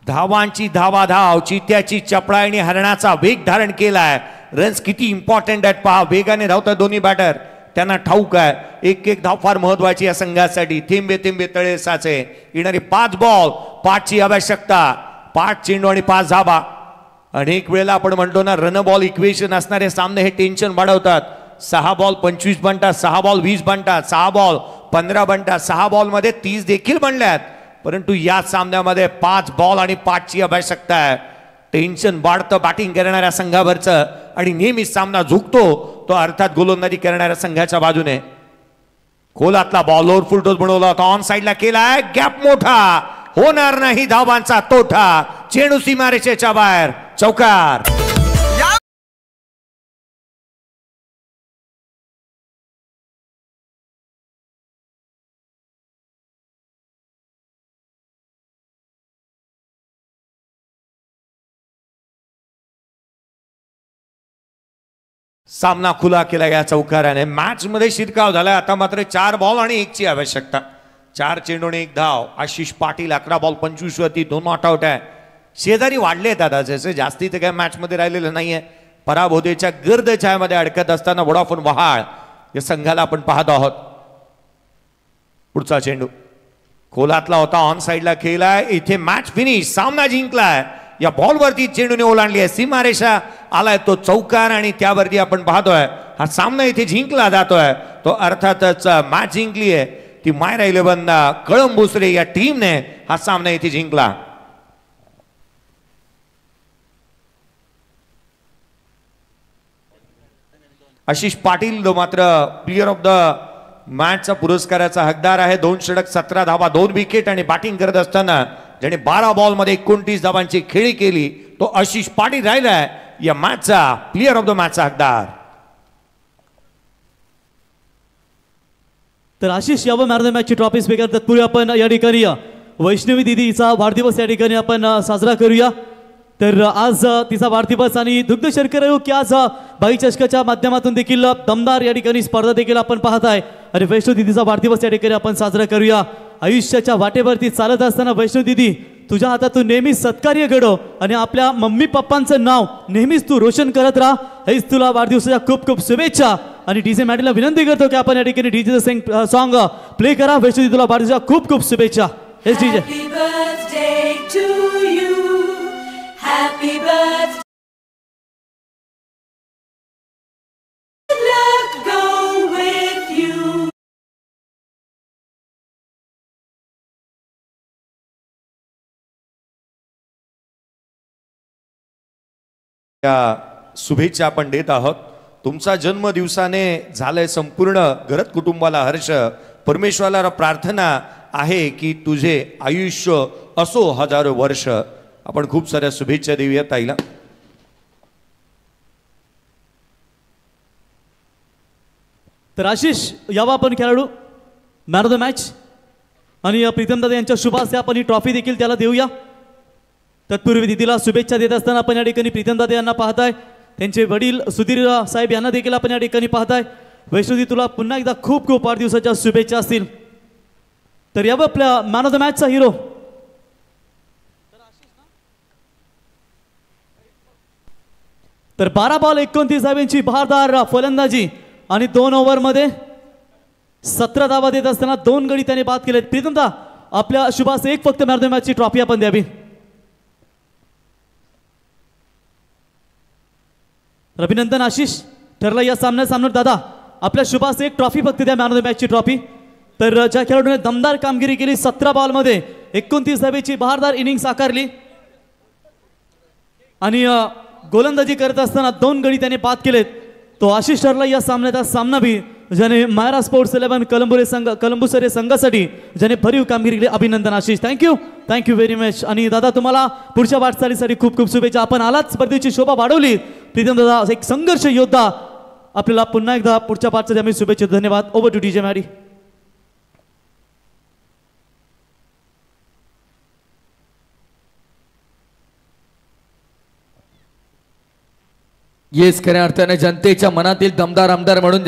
धावांची धावा धाव, चित्याची चपळाईने हरणाचा वेग धारण केलाय. रन्स किती इम्पॉर्टंट आहेत पहा. वेगाने धावतात दोन्ही बॅटर, त्यांना ठाऊक आहे एक एक धाव फार महत्वाची या संघासाठी. थेंबे थेंबे तळे साचे. येणारे 5 बॉल 5ची आवश्यकता. 5 चेंडू आणि 5 धावा. अनेक वेळेला आपण म्हणतो ना रन बॉल इक्वेशन असणारे सामने हे टेन्शन वाढवतात. 6 बॉल 25 बनतात, 6 बॉल 20 बनतात, 6 बॉल 15 बनतात, 6 बॉल मध्ये 30 देखील बनल्यात. परंतु या सामन्यामध्ये 5 बॉल आणि 5ची आवश्यकता आहे. टेन्शन वाढतं बॅटिंग करणाऱ्या संघावरचं आणि नेहमीच सामना झुकतो तो अर्थात गोलंदाजी करणाऱ्या संघाच्या बाजूने. खोलातला बॉल ओव्हर फुल टॉस बनवला होता, ऑन साईडला केलाय, गॅप मोठा, होणार नाही धावांचा तोठा. चेंडू सीमारेषेच्या बाहेर, चौकार. सामना खुला केला या चौकाराने. मॅच मध्ये शिरकाव झाला. आता मात्र 4 बॉल आणि 1ची आवश्यकता. 4 चेंडू आणि 1 धाव. आशिष पाटील 11 बॉल 25 वरती 2 नॉट आउट आहे. शेजारी वाढले आहेत आता, जसे जास्ती तर काय मॅच मध्ये राहिलेलं नाहीये. पराभूतेच्या गर्द छायामध्ये अडकत असताना वोडाफोन वहाळ या संघाला आपण पाहत आहोत. पुढचा चेंडू खोलातला होता, ऑन साईडला खेळलाय, इथे मॅच फिनिश, सामना जिंकलाय. या बॉलवरती चेंडूने ओलांडली आहे सीमारेषा, आलाय तो चौकार आणि त्यावरती आपण पाहतोय हा सामना इथे जिंकला जातोय. तो अर्थातच मॅच जिंकली आहे ती मायरा 11 कळंबुसरे या टीमने हा सामना इथे जिंकला. आशिष पाटील मात्र प्लेयर ऑफ द मॅचचा पुरस्काराचा हकदार आहे. 2 षटक 17 धावा 2 विकेट आणि बॅटिंग करत असताना ज्याने 12 बॉल मध्ये 29 धावांची खेळी केली तो आशिष पाटील राहिलाय या मॅचचा प्लेयर ऑफ द मॅचचा हकदार. तर आशिष यावर मॅन ऑफ द मॅचची ट्रॉफी स्वीकार तत्पूर्वी आपण या ठिकाणी वैष्णवी दिदीचा वाढदिवस या ठिकाणी आपण साजरा करूया. तर आज तिचा वाढदिवस आणि दुग्ध शर्करा की आज बाई चषकाच्या माध्यमातून देखील दमदार या ठिकाणी स्पर्धा देखील आपण पाहत आहे आणि वैष्णव दिदीचा वाढदिवस या ठिकाणी आपण साजरा करूया. आयुष्याच्या वाटेवरती चालत असताना वैष्णव दिदी तुझ्या हातातून नेहमीच सत्कार्य घडो आणि आपल्या मम्मी पप्पांचं नाव नेहमीच तू रोशन करत राहा. हेच तुला वाढदिवसाच्या खूप खूप शुभेच्छा. आणि डीजे मॅडीला विनंती करतो की आपण या ठिकाणी डीजेचं सॉन्ग प्ले करा. वैष्णव दिदी तुला वाढदिवसाच्या खूप खूप शुभेच्छा. हेच DJ. Happy birthday to you. Happy birthday. Luck go with you. या शुभेच्छा आपण देत आहोत. तुमचा जन्मदिवसाने झालंय संपूर्ण घरात कुटुंबाला हर्ष. परमेश्वराला प्रार्थना आहे की तुझे आयुष्य असो हजारो वर्ष. आपण खूप साऱ्या शुभेच्छा देऊया ताईला. तर आशिष यावा आपण खेळाडू मॅन ऑफ द मॅच आणि प्रीतम दादा यांच्या शुभ हस्ते आपण ही ट्रॉफी देखील त्याला देऊया. तत्पूर्वी दिदीला शुभेच्छा देत असताना आपण या ठिकाणी प्रीतम दादा यांना पाहताय. त्यांचे वडील सुधीर साहेब यांना देखील आपण या ठिकाणी पाहताय. वैष्णवी तुला पुन्हा एकदा खूप खूप वाढदिवसाच्या शुभेच्छा असतील. तर यावर आपल्या मॅन ऑफ द मॅचचा हिरो तर 12 बॉल 29 धावांची बहारदार फलंदाजी आणि 2 ओव्हरमध्ये 17 धावा देत असताना 2 गडी त्याने बाद केलेत. प्रीतमदा आपल्या शुभास एक फक्त मॅन ऑफ द मॅचची ट्रॉफी आपण द्यावी. अभिनंदन आशिष ठरला या सामन्यात दादा आपल्या शुभास एक ट्रॉफी फक्त द्या मॅन ऑफ द मॅचची ट्रॉफी. तर ज्या खेळाडूने दमदार कामगिरी केली 17 बॉलमध्ये 29 धावेची बहारदार इनिंग साकारली आणि गोलंदाजी करत असताना 2 गडी त्याने बाद केलेत तो आशिष ठरला या सामन्याचा सामनावीर ज्याने मायरा स्पोर्ट्स 11 कलंबुसरे संघासाठी ज्याने भरीव कामगिरी केली. अभिनंदन आशिष. Thank you very much. आणि दादा तुम्हाला पुढच्या वाटचालीसाठी खूप खूप शुभेच्छा. आपण आलाच स्पर्धेची शोभा वाढवली. प्रीतम दादा एक संघर्ष योद्धा आपल्याला पुन्हा एकदा पुढच्या वाटचाली आम्ही शुभेच्छा. धन्यवाद. Over two DJ Maddy. Yes खऱ्या अर्थाने जनतेच्या मनातील दमदार आमदार म्हणून